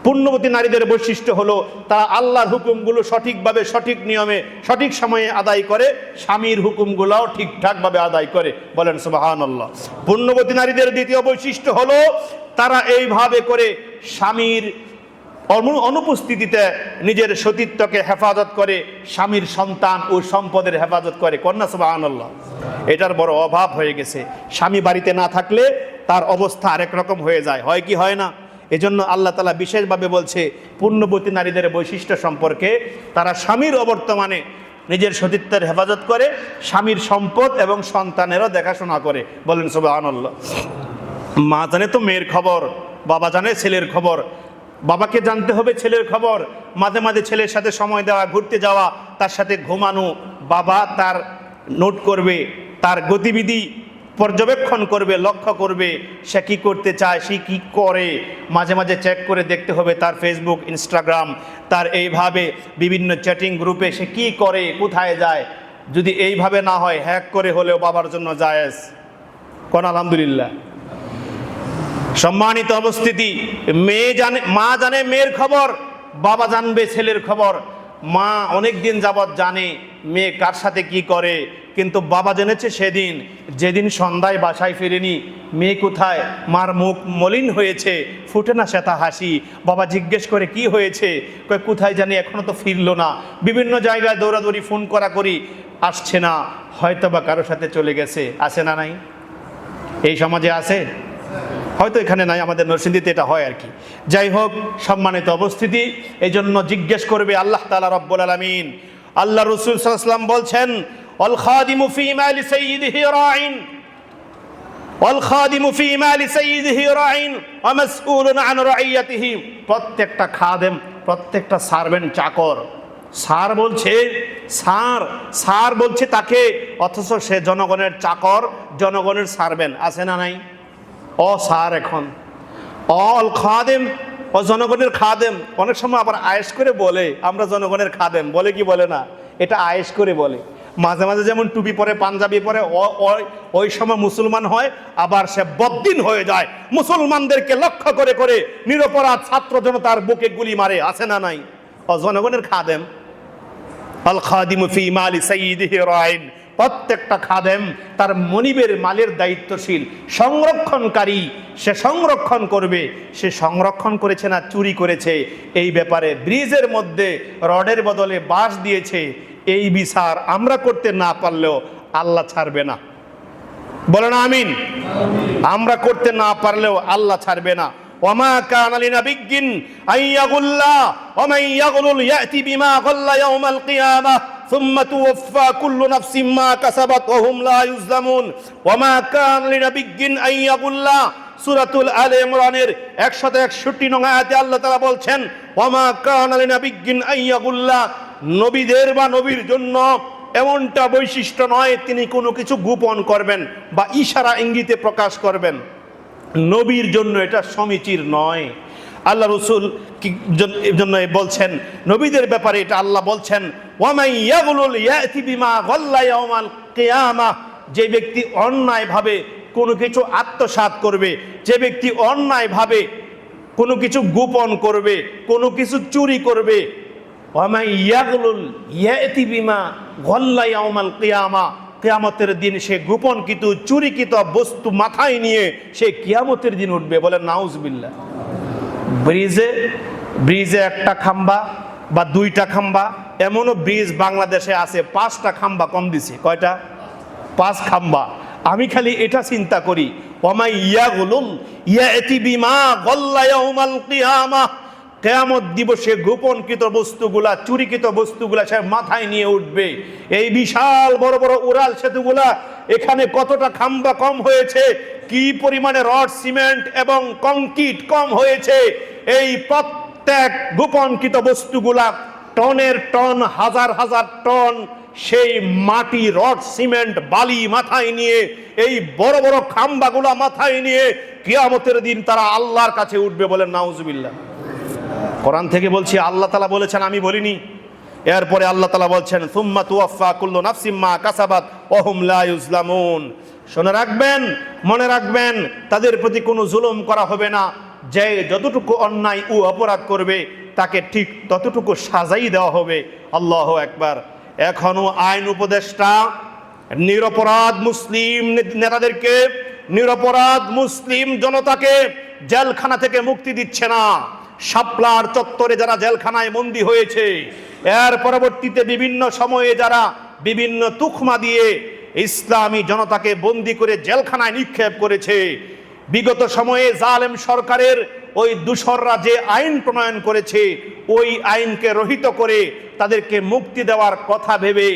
পুণ্যবতী নারীদের বৈশিষ্ট্য হলো তারা আল্লাহর হুকুমগুলো সঠিকভাবে সঠিক নিয়মে সঠিক সময়ে আদায় করে, স্বামীর হুকুমগুলোও ঠিকঠাকভাবে আদায় করে, বলেন সুবহানাল্লাহ। পুণ্যবতী নারীদের দ্বিতীয় বৈশিষ্ট্য হলো তারা এইভাবে করে স্বামীর অনুপস্থিতিতে নিজের সতীত্বকে হেফাজত করে, স্বামীর সন্তান ও সম্পদের হেফাজত করে, কন্যা সুবহানাল্লাহ। এটার বড় অভাব হয়ে গেছে, স্বামী বাড়িতে না থাকলে তার অবস্থা আরেক রকম হয়ে যায়, হয় কি হয় না? এজন্য আল্লাহ তাআলা বিশেষভাবে বলছে পুণ্যবতী নারীদের বৈশিষ্ট্য সম্পর্কে, তারা স্বামীর অবর্তমানে নিজের সতীত্বের হেফাজত করে, স্বামীর সম্পদ এবং সন্তানেরও দেখাশোনা করে, বলেন সুবহানাল্লাহ। মা জানে তো মেয়ের খবর, বাবা জানে ছেলের খবর, বাবাকে জানতে হবে ছেলের খবর, মাঝে মাঝে ছেলের সাথে সময় দেওয়া, ঘুরতে যাওয়া, তার সাথে ঘুমানো, বাবা তার নোট করবে, তার গতিবিধি পর্যবেক্ষণ করবে, লক্ষ্য করবে, সে কি করতে চায়, সে কি করে, মাঝে মাঝে চেক করে দেখতে হবে তার ফেসবুক, ইনস্টাগ্রাম, তার এইভাবে বিভিন্ন চ্যাটিং গ্রুপে সে কি করে, কোথায় যায়। যদি এইভাবে না হয়, হ্যাক করে হলেও বাবার জন্য জায়েজ, কোন আলহামদুলিল্লাহ। সম্মানিত উপস্থিতি, মা জানে মেয়ের খবর, বাবা জানবে ছেলের খবর। মা অনেক দিন যাবৎ জানে মেয়ে কার সাথে কি করে, কিন্তু বাবা জেনেছে সেদিন যেদিন সন্ধ্যায় বাসায় ফেরেনি, মেয়ে কোথায়, মার মুখ মলিন হয়েছে, ফুটে না শ্বেতা হাসি। বাবা জিজ্ঞেস করে কি হয়েছে, কয় কোথায় জানি, এখনো তো ফিরলো না, বিভিন্ন জায়গায় দৌড়াদৌড়ি, ফোন করা করি, আসছে না, হয়তো বা কারোর সাথে চলে গেছে। আছে না নাই? এই সমাজে আছে, হয়তো এখানে নাই, আমাদের নরসিংদীতে এটা হয় আর কি। যাই হোক, সম্মানিত উপস্থিতি, এই জন্য জিজ্ঞেস করবে আল্লাহ তাআলা রব্বুল আলামিন। আল্লাহ রাসূল সাল্লাল্লাহু আলাইহি ওয়াসাল্লাম বলছেন, ওয়াল খাদিমু ফি মালি সাইয়্যিদিহি রাইন, ওয়াল খাদিমু ফি মালি সাইয়্যিদিহি রাইন ওয়া মাসউলুন আন রাইয়াতিহি, প্রত্যেকটা খাদেম, প্রত্যেকটা সার্ভেন্ট, চাকর। স্যার বলছে তাকে, অথচ সে জনগণের চাকর, জনগণের সার্ভেন্ট। আছে না নাই? ও স্যার, এখন অল খাদেম, ও জনগণের খাদেম। অনেক সময় আবার আয়েশ করে বলে আমরা জনগণের খাদেম, বলে কি বলে না? এটা আয়েশ করে বলে। মাঝে মাঝে যেমন টুপি পরে, পাঞ্জাবি পরে, ওই সময় মুসলমান হয়, আবার সে বদ্দিন হয়ে যায়, মুসলমানদেরকে লক্ষ্য করে করে নিরপরাধ ছাত্র জনতার বুকে গুলি মারে। আছে না নাই? ও জনগণের খাদেম। আল খাদিমু ফি মালি সাইয়্যিদিহি রাইন, প্রত্যেকটা খাদেম তার মনিবের মালের দায়িত্বশীল, সংরক্ষণকারী। সে সংরক্ষণ করবে, সে সংরক্ষণ করেছে না চুরি করেছে, এই ব্যাপারে ব্রিজের মধ্যে রডের বদলে বাঁশ দিয়েছে, এই বিচার আমরা করতে না পারলেও আল্লাহ ছাড়বে না, বলেন আমিন। আমরা করতে না পারলেও আল্লাহ ছাড়বে না। ওয়ামা কানা লিনাবিয়্যিন আইয়াগুল্লা ওয়া মান ইয়াগুল ইয়াতি বিমা গাল্লা ইয়াউমাল কিয়ামাহ সুম্মা তুওয়াফা কুল্লু নাফসিন মা কাসাবাত ওয়া হুম লা ইউযলামুন। ওয়ামা কানা লিনাবিয়্যিন আইয়াগুল্লা, সূরাতুল আলে ইমরানের 161 নং আয়াতে আল্লাহ তাআলা বলছেন, ওয়ামা কানা লিনাবিয়্যিন আইয়াগুল্লা, নবীদের বা নবীর জন্য এমনটা বৈশিষ্ট্য নয় তিনি কোনো কিছু গোপন করবেন বা ইশারা ইঙ্গিতে প্রকাশ করবেন। নবীর জন্য এটা সমীচীন নয়। আল্লাহ রসুল জন্য বলছেন, নবীদের ব্যাপারে এটা আল্লাহ বলছেন, ওয়ামান ইয়াগুলুল ইয়াতি বিমা গাল্লা ইয়াউমাল কিয়ামাহ, যে ব্যক্তি অন্যায়ভাবে কোনো কিছু আত্মসাৎ করবে, যে ব্যক্তি অন্যায়ভাবে কোনো কিছু গোপন করবে, কোনো কিছু চুরি করবে, ওয়ামান ইয়াগুলুল ইয়াতি বিমা গাল্লা ইয়াউমাল কিয়ামাহ, কিয়ামতের দিন সে গোপনকৃত চুরিকৃত বস্তু মাথায় নিয়ে সে কিয়ামতের দিন উঠবে। বলেন নাউজুবিল্লাহ। ব্রিজে একটা খাম্বা বা দুইটা খাম্বা, এমনও ব্রিজ বাংলাদেশে আছে 5টা খাম্বা কম দিছে। কয়টা? 5 খাম্বা। আমি খালি এটা চিন্তা করি, ওয়ামাই ইয়াগুলুল ইয়াতি বিমা গাল্লা ইয়াউমাল কিয়ামাহ, কিয়ামত দিবসে গোপনকৃত বস্তুগুলা, চুরিকৃত বস্তুগুলা সে মাথায় নিয়ে উঠবে। এই বিশাল বড় বড় উড়াল সেতুগুলা, এখানে কতটা খাম্বা কম হয়েছে, কি পরিমাণে রড, সিমেন্ট এবং কংক্রিট কম হয়েছে। এই প্রত্যেক গোপনকৃত বস্তুগুলা টনের টন, হাজার হাজার টন সেই মাটি, রড, সিমেন্ট, বালি মাথায় নিয়ে, এই বড় বড় খাম্বাগুলা মাথায় নিয়ে কিয়ামতের দিন তারা আল্লাহর কাছে উঠবে। বলেন নাউজুবিল্লাহ। কোরআন থেকে বলছি, আল্লাহ তাআলা বলেছেন, আমি বলিনি। এরপরে আল্লাহ তাআলা বলছেন, সুম্মা তুওয়াফা কুল্লু নাফসিম মা কাসাবাত ওয়া হুম লা ইউজলামুন। শুনে রাখবেন, মনে রাখবেন, তাদের প্রতি কোনো জুলুম করা হবে না। যে যতটুকু অন্যায় ও অপরাধ করবে তাকে ঠিক ততটুকু সাজাই দেওয়া হবে। আল্লাহু আকবার। এখনো আইন উপদেষ্টা নিরপরাধ মুসলিম নেতাদেরকে, নিরপরাধ মুসলিম জনতাকে জেলখানা থেকে মুক্তি দিচ্ছে না। শাপলার চত্বরে যারা জেলখানায় বন্দী হয়েছে, এর পরবর্তীতে বিভিন্ন সময়ে যারা বিভিন্ন তুখমা দিয়ে ইসলামী জনতাকে বন্দী করে জেলখানায় নিক্ষেপ করেছে, বিগত সময়ে জালেম সরকারের ওই দূষররা যে আইন প্রণয়ন করেছে, ওই আইনকে রহিত করে তাদেরকে মুক্তি দেওয়ার কথা ভেবে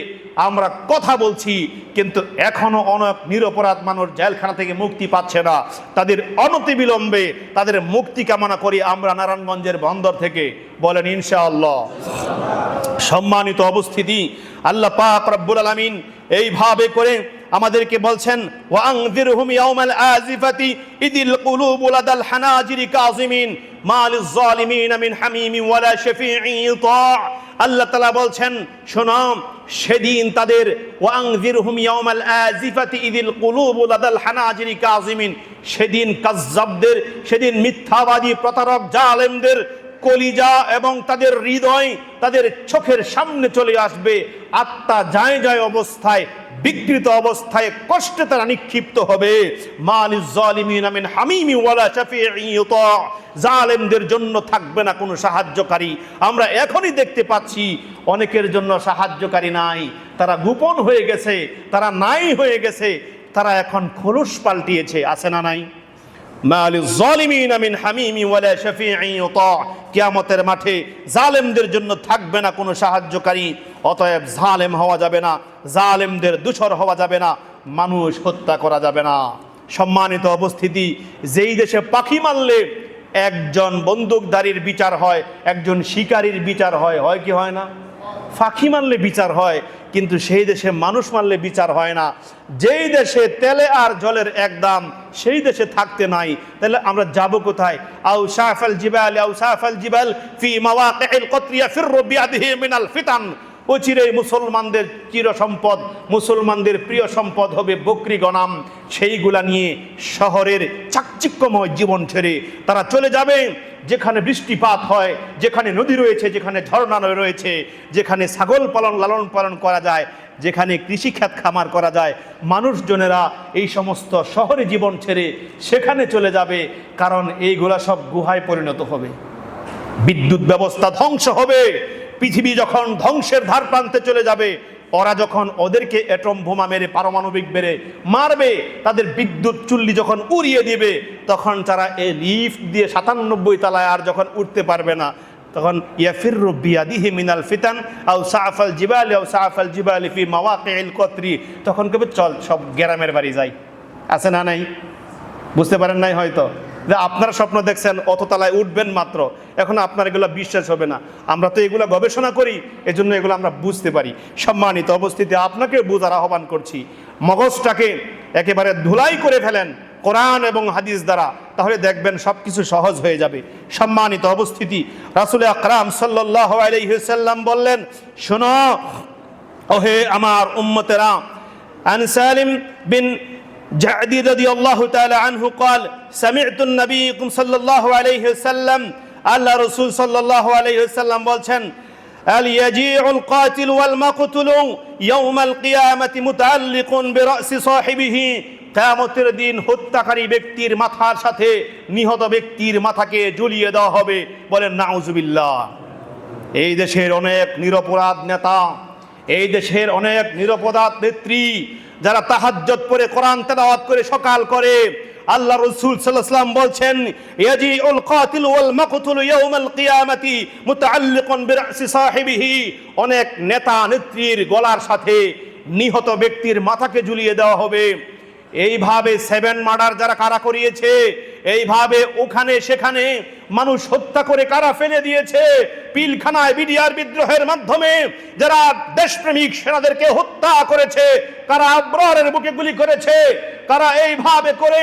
আমরা কথা বলছি, কিন্তু এখনো অনেক নিরপরাধ মানুষ জেলখানা থেকে মুক্তি পাচ্ছে না। তাদের অনতিবিলম্বে তাদের মুক্তি কামনা করি আমরা নারায়ণগঞ্জের বন্দর থেকে। বলেন ইনশাআল্লাহ। সম্মানিত উপস্থিতি, আল্লাহ পাক রব্বুল আলামিন এইভাবে করে আমাদেরকে বলছেন, ওয়া আনযিরহুম ইয়াউমাল আজিফাতি ইদিল কুলুবু লাদাল হানাজিরি কাযিমিন মা লিজ জালিমিন মিন হামিমিন ওয়ালা শাফিঈ ইতা। আল্লাহ তাআলা বলছেন, শোনো, সেদিন তাদের, ওয়া আনযিরহুম ইয়াউমাল আজিফাতি ইদিল কুলুবু লাদাল হানাজিরি কাযিমিন, সেদিন কাযযাবদের, সেদিন মিথ্যাবাদী প্রতারক জালেমদের কলিজা এবং তাদের হৃদয় তাদের চোখের সামনে চলে আসবে, আত্মা যায় যায় অবস্থায়, বিকৃত অবস্থায় কষ্টে তারা নিক্ষিপ্ত হবে। মালিজ জালিমিন মিন হামিমি ওয়ালা শাফিঈ ইতা, জালেমদের জন্য থাকবে না কোনো সাহায্যকারী। আমরা এখনই দেখতে পাচ্ছি অনেকের জন্য সাহায্যকারী নাই, তারা গোপন হয়ে গেছে, তারা নাই হয়ে গেছে, তারা এখন খোলস পাল্টিয়েছে। আছে না নাই? মালিজ জালিমিন মিন হামিমি ওয়ালা শাফিঈ ইতা, কিয়ামতের মাঠে জালেমদের জন্য থাকবে না কোনো সাহায্যকারী। অতএব জালেম হওয়া যাবে না, জালেমদের দূষর হওয়া যাবে না, মানুষ হত্যা করা যাবে না। সম্মানিত উপস্থিতি, যেই দেশে পাখি মারলে একজন বন্দুকধারীর বিচার হয়, একজন শিকারীর বিচার হয়, হয় কি হয় না? পাখি মারলে বিচার হয়, কিন্তু সেই দেশে মানুষ মারলে বিচার হয় না। যেই দেশে তেলে আর জলের এক দাম, সেই দেশে থাকতে নাই, তাহলে আমরা যাব কোথায়? আউসাফাল জিবাল, আউসাফাল জিবাল ফি মাওয়াকিল কতরিয়া ফিররু বিয়াদিহি মিনাল ফিতান। অচিরেই মুসলমানদের চির সম্পদ, মুসলমানদের প্রিয় সম্পদ হবে বকরি গনাম। সেইগুলা নিয়ে শহরের চাকচিক্যময় জীবন ছেড়ে তারা চলে যাবে যেখানে বৃষ্টিপাত হয়, যেখানে নদী রয়েছে, যেখানে ঝর্ণা রয়েছে, যেখানে ছাগল পালন, লালন পালন করা যায়, যেখানে কৃষিখাত খামার করা যায়। মানুষজনেরা এই সমস্ত শহরে জীবন ছেড়ে সেখানে চলে যাবে, কারণ এইগুলা সব গুহায় পরিণত হবে। বিদ্যুৎ ব্যবস্থা ধ্বংস হবে। পৃথিবী যখন ধ্বংসের ধার প্রান্তে চলে যাবে, ওরা যখন ওদেরকে অ্যাটম বোমা মেরে, পারমাণবিক মেরে মারবে, তাদের বিদ্যুৎ চুল্লি যখন উড়িয়ে দিবে, তখন তারা এই লিফট দিয়ে 97 তলায় আর যখন উঠতে পারবে না, তখন ইয়াফিররু বিয়াদিহি মিনাল ফিতান আও সাফাল জিবালি আও সাফাল জিবালি ফি মাওয়াকিল কতরি, তখন কবে চল সব গ্রামের বাড়ি যাই। আছে না নাই? বুঝতে পারেন নাই হয়তো যে আপনারা স্বপ্ন দেখছেন অততলায় উঠবেন মাত্র, এখন আপনার এগুলো বিশ্বাস হবে না। আমরা তো এগুলো গবেষণা করি, এজন্য এগুলো আমরা বুঝতে পারি। সম্মানিত উপস্থিতি, আপনাকে বুঝার আহ্বান করছি, মগজটাকে একেবারে ধুলাই করে ফেলেন কোরআন এবং হাদিস দ্বারা, তাহলে দেখবেন সব কিছু সহজ হয়ে যাবে। সম্মানিত উপস্থিতি, রাসূল আকরাম সাল্লাল্লাহু আলাইহি ওয়াসাল্লাম বললেন, শোনো ওহে আমার উম্মতেরা, আন সালিম বিন জাদি রাদিয়াল্লাহু তাআলা আনহু قال سمعت النبي صلى الله عليه وسلم, আল্লাহ রাসূল সাল্লাল্লাহু আলাইহি ওয়াসাল্লাম বলছেন, আল ইয়াজিউল কাতিল ওয়াল মাকতুলু ইয়াউমাল কিয়ামাতি মুতাআল্লিকুন বিরাসি সাহিবিহি, কিয়ামতের দিন হত্যাকারী ব্যক্তির মাথার সাথে নিহত ব্যক্তির মাথাকে ঝুলিয়ে দেওয়া হবে। বলেন নাউজুবিল্লাহ। এই দেশের অনেক নিরপরাধ নেতা, এই দেশের অনেক নিরপরাধ নেত্রী যারা তাহাজ্জুদ পড়ে কোরআন তেলাওয়াত করে সকাল করে, আল্লাহ রাসূল সাল্লাল্লাহু আলাইহি ওয়াসাল্লাম বলছেন, ইয়াজিউল কাতিল ওয়াল মাকতুল ইয়াউমাল কিয়ামাতি মুতাআল্লিকুন বিরাসি সাহিবিহি, অনেক নেতা নেত্রীর গলার সাথে নিহত ব্যক্তির মাথাকে ঝুলিয়ে দেওয়া হবে। এইভাবে 7 মার্ডার যারা কারা করিয়েছে, এইভাবে ওখানে সেখানে মানুষ হত্যা করে কারা ফেলে দিয়েছে, পিলখানায় বিডিআর বিদ্রোহের মাধ্যমে যারা দেশপ্রেমিক সেনাদেরকে হত্যা করেছে, কারা আবরারের বুকে গুলি করেছে, কারা এইভাবে করে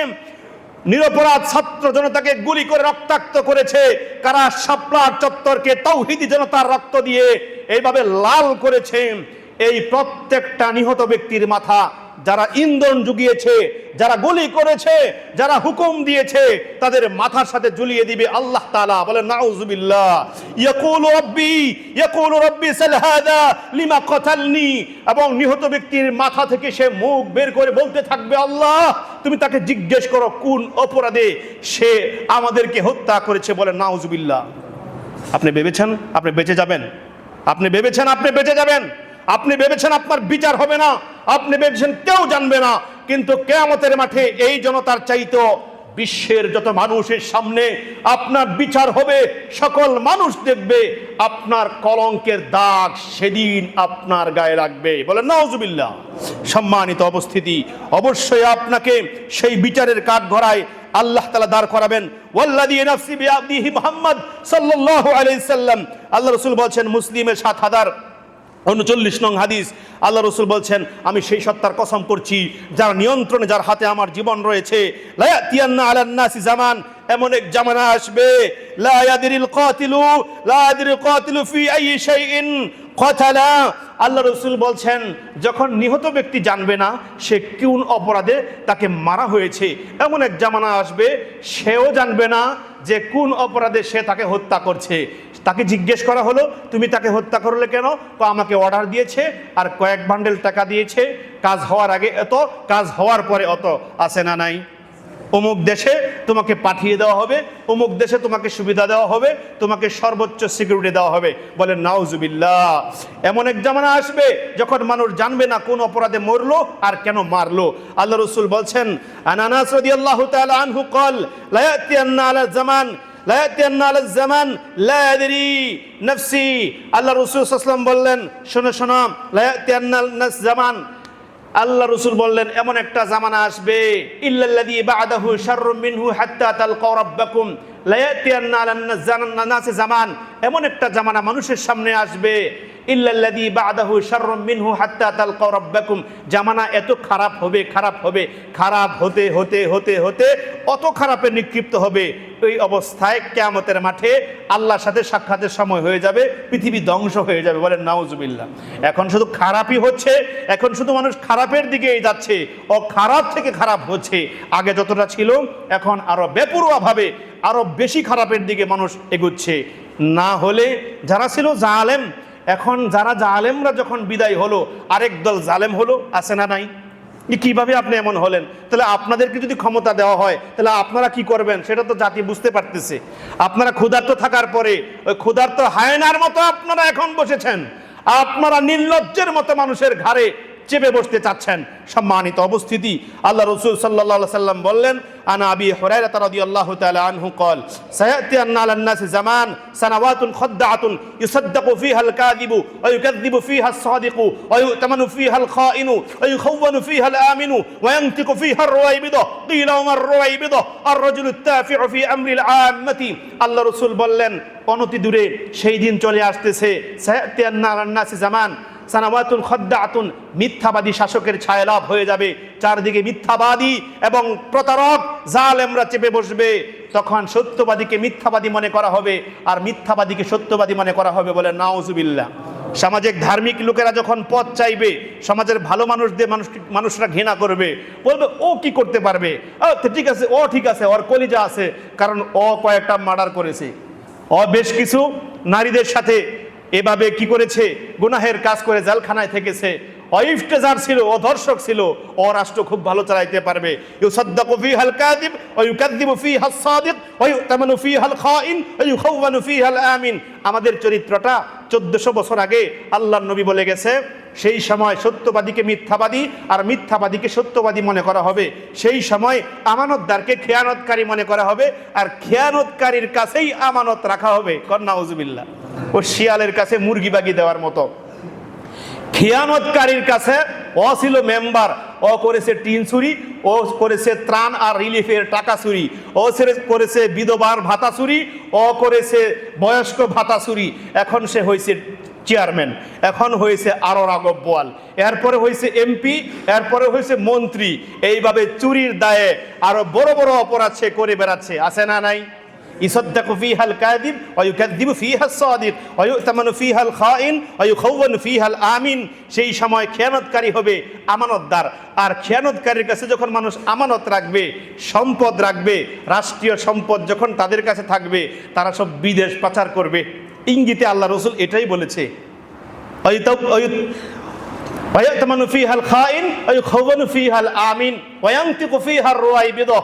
নিরপরাধ ছাত্র জনতাকে গুলি করে রক্তাক্ত করেছে, কারা শাপলার চত্বরকে তাওহীদি জনতার রক্ত দিয়ে এইভাবে লাল করেছে, এই প্রত্যেকটা নিহত ব্যক্তির মাথা যারা ইন্ধন জুগিয়েছে, যারা গুলি করেছে, যারা হুকুম দিয়েছে, তাদের মাথার সাথে ঝুলিয়ে দিবে আল্লাহ তাআলা। বলেন নাউজুবিল্লাহ। ইয়াকুলু রাব্বি সাল হাদা লিমা কাতালনি, এবং নিহত ব্যক্তির মাথা থেকে সে মুখ বের করে বলতে থাকবে, আল্লাহ তুমি তাকে জিজ্ঞেস করো কোন অপরাধে সে আমাদেরকে হত্যা করেছে। বলেন নাউজুবিল্লাহ। আপনি ভেবেছেন আপনি বেঁচে যাবেন? আপনি ভেবেছেন আপনি বেঁচে যাবেন? আপনি ভেবেছেন আপনার বিচার হবে না? আপনি ভেবেছেন কেউ জানবে না? কিন্তু কিয়ামতের মাঠে এই জনতার চাইতো বিশ্বের যত মানুষের সামনে আপনার বিচার হবে, সকল মানুষ দেখবে, আপনার কলঙ্কের দাগ সেদিন আপনার গায়ে লাগবে। বলেন নাউজুবিল্লাহ। সম্মানিত উপস্থিতি, অবশ্যই আপনাকে সেই বিচারের কাঠগড়ায় আল্লাহ তাআলা দাঁড় করাবেন। ওয়াল্লাযী নাফসি বিয়াদিহি মুহাম্মদ সাল্লাল্লাহু আলাইহি সাল্লাম, আল্লাহ রাসূল বলছেন, মুসলিমের 7039 নং হাদিস, আল্লাহ রাসূল বলছেন, আমি সেই সত্তার কসম করছি যার নিয়ন্ত্রণে, যার হাতে আমার জীবন রয়েছে, লা ইয়াতিয়ান্না আলান নাসি জামান, এমন এক জামানা আসবে, লা ইয়াদরিল কাতিলু ফি আইয়ি শাইইন কাতালা, আল্লাহ রাসূল বলছেন যখন নিহত ব্যক্তি জানবে না সে কোন অপরাধে তাকে মারা হয়েছে, এমন এক জামানা আসবে সেও জানবে না যে কোন অপরাধে সে তাকে হত্যা করছে। তাকে জিজ্ঞেস করা হলো, তুমি তাকে হত্যা করলে কেন? আমাকে অর্ডার দিয়েছে আর কয়েক বান্ডেল টাকা দিয়েছে, কাজ হওয়ার আগে এত, কাজ হওয়ার পরে অত, আছে না নাই? অমুক দেশে তোমাকে পাঠিয়ে দেওয়া হবে, অমুক দেশে তোমাকে সুবিধা দেওয়া হবে, তোমাকে সর্বোচ্চ সিকিউরিটি দেওয়া হবে। বলেন নাউজুবিল্লাহ। এমন এক জামানা আসবে যখন মানুষ জানবে না কোন অপরাধে মরলো আর কেন মারলো। আল্লাহ রাসূল বলছেন, আনাস রাদিয়াল্লাহু তাআলা আনহু قال لا يأتين على الزمان لا يأتين على الزمان لا يدري نفسي, আল্লাহ রাসূল সাল্লাল্লাহু আলাইহি ওয়াসাল্লাম বললেন, শোনো শোনো, লা ইয়াতিয়ান জামান, আল্লাহ রাসূল বললেন এমন একটা জামানা আসবে, ইল্লাল্লাযী বা'দাহু শাররুম মিনহু হাত্তা তালকাউ রাব্বাকুম, লা ইয়াতিয়ান্না আলান নাসি জামান, এমন একটা জামানা মানুষের সামনে আসবে, ইল্লাল্লাযী বা'দাহু শাররুম মিনহু হাত্তা তালকাউ রাব্বাকুম, জামানা এত খারাপ হবে, খারাপ হবে, খারাপ হতে হতে হতে হতে অত খারাপে নিক্ষিপ্ত হবে, ওই অবস্থায় কিয়ামতের মাঠে আল্লাহর সাথে সাক্ষাতের সময় হয়ে যাবে, পৃথিবী ধ্বংস হয়ে যাবে। বলেন নাউজুবিল্লাহ। এখন শুধু খারাপই হচ্ছে, এখন শুধু মানুষ খারাপের দিকেই যাচ্ছে, ও খারাপ থেকে খারাপ হচ্ছে। আগে যতটা ছিল এখন আরো বেপরোয়াভাবে আরো বেশি খারাপের দিকে মানুষ এগুচ্ছে। না হলে যারা ছিল জালেম, এখন যারা জালেমরা যখন বিদায় হলো আরেক দল জালেম হলো, আছে না নাই? কিভাবে আপনি এমন হলেন? তাহলে আপনাদেরকে যদি ক্ষমতা দেওয়া হয় তাহলে আপনারা কি করবেন সেটা তো জাতি বুঝতে পারতেছে। আপনারা ক্ষুধার্ত থাকার পরে ওই ক্ষুধার্ত হায়নার মতো আপনারা এখন বসেছেন, আপনারা নির্লজ্জের মতো মানুষের ঘাড়ে চেপে বসতে চাচ্ছেন। সম্মানিত উপস্থিতি, আল্লাহ রাসূল সাল্লাল্লাহু আলাইহি সাল্লাম বললেন, আনা আবি হুরায়রা রাদিয়াল্লাহু তাআলা আনহু قال سيأتي على الناس زمان سنوات خدعة يصدق فيها الكاذب ويكذب فيها الصادق ويؤتمن فيها الخائن ويخون فيها الآمن وينطق فيها الرويبضة قيل وما الرويبضة الرجل التافع في أمر العامة। আল্লাহ রাসূল বললেন, অনতি দূরে সেই দিন চলে আসতেছে, সায়াতি আন্নাস নাসি জামান সানাওয়াতুন খদ্দাতুন, মিথ্যাবাদী শাসকের ছায়ালাভ হয়ে যাবে, চারদিকে মিথ্যাবাদী এবং প্রতারক জালেমরা চেপে বসবে। তখন সত্যবাদীকে মিথ্যাবাদী মনে করা হবে আর মিথ্যাবাদীকে সত্যবাদী মনে করা হবে। বলে নাউজুবিল্লাহ। সামাজিক ধার্মিক লোকেরা যখন পথ চাইবে, সমাজের ভালো মানুষদের মানুষরা ঘৃণা করবে, বলবে ও কি করতে পারবে, ঠিক আছে, ও ঠিক আছে, ওর কলিজা আছে, কারণ ও কয়েকটা মার্ডার করেছে, ও বেশ কিছু নারীদের সাথে এভাবে কি করেছে, গুনাহের কাজ করে জেলখানায় থেকেছে, ও ইফতেজার ছিল, ও ধর্ষক ছিল, ও রাষ্ট্র খুব ভালো চালাইতে পারবে। ইউসাদ্দাকু ফীহাল কাযিব ওয়া ইউকাযযিবু ফীহাস সাদিক ওয়া ইউতামানু ফীহাল খাইন ওয়া ইউখাওয়ানু ফীহাল আমিন। আমাদের চরিত্রটা 1400 বছর আগে আল্লাহর নবী বলে গেছে, সেই সময় সত্যবাদীকে মিথ্যাবাদী আর মিথ্যাবাদীকে সত্যবাদী মনে করা হবে। সেই সময় আমানতদারকে খেয়ানতকারী মনে করা হবে আর খেয়ানতকারীর কাছেই আমানত রাখা হবে। নাউজুবিল্লাহ। ও শিয়ালের কাছে মুরগি বাগি দেওয়ার মতো। খেয়ানতকারীর কাছে ও ছিল মেম্বার, ও করেছে টিন চুরি, ও করেছে ত্রাণ আর রিলিফের টাকা চুরি, ও করেছে বিধবার ভাতা চুরি, ও করেছে বয়স্ক ভাতা চুরি। এখন সে হয়েছে চেয়ারম্যান, এখন হয়েছে আরো রাঘব বোয়াল, এরপরে হয়েছে এমপি, এরপরে হয়েছে মন্ত্রী। এইভাবে চুরির দায়ে আরো বড় বড় অপরাধ সে করে বেড়াচ্ছে। আছে না নাই? ইসাদ্দাকু ফীহাল কাযিব ওয়া ইউকাযযিবু ফীহাস সাদিক ওয়া ইউতামানু ফীহাল খাইন ওয়া ইউখাওয়ানু ফীহাল আমিন। সেই সময় খেয়ানতকারী হবে আমানতদার। আর খেয়ানতকারীর কাছে যখন মানুষ আমানত রাখবে, সম্পদ রাখবে, রাষ্ট্রীয় সম্পদ যখন তাদের কাছে থাকবে, তারা সব বিদেশ পাচার করবে। ইঙ্গিতে আল্লাহ রাসূল এটাই বলেছে, ওয়া ইউতামানু ফীহাল খাইন ওয়া ইউখাওয়ানু ফীহাল আমিন ওয়া ইয়ানতিকু ফীহার রুয়াইবিদা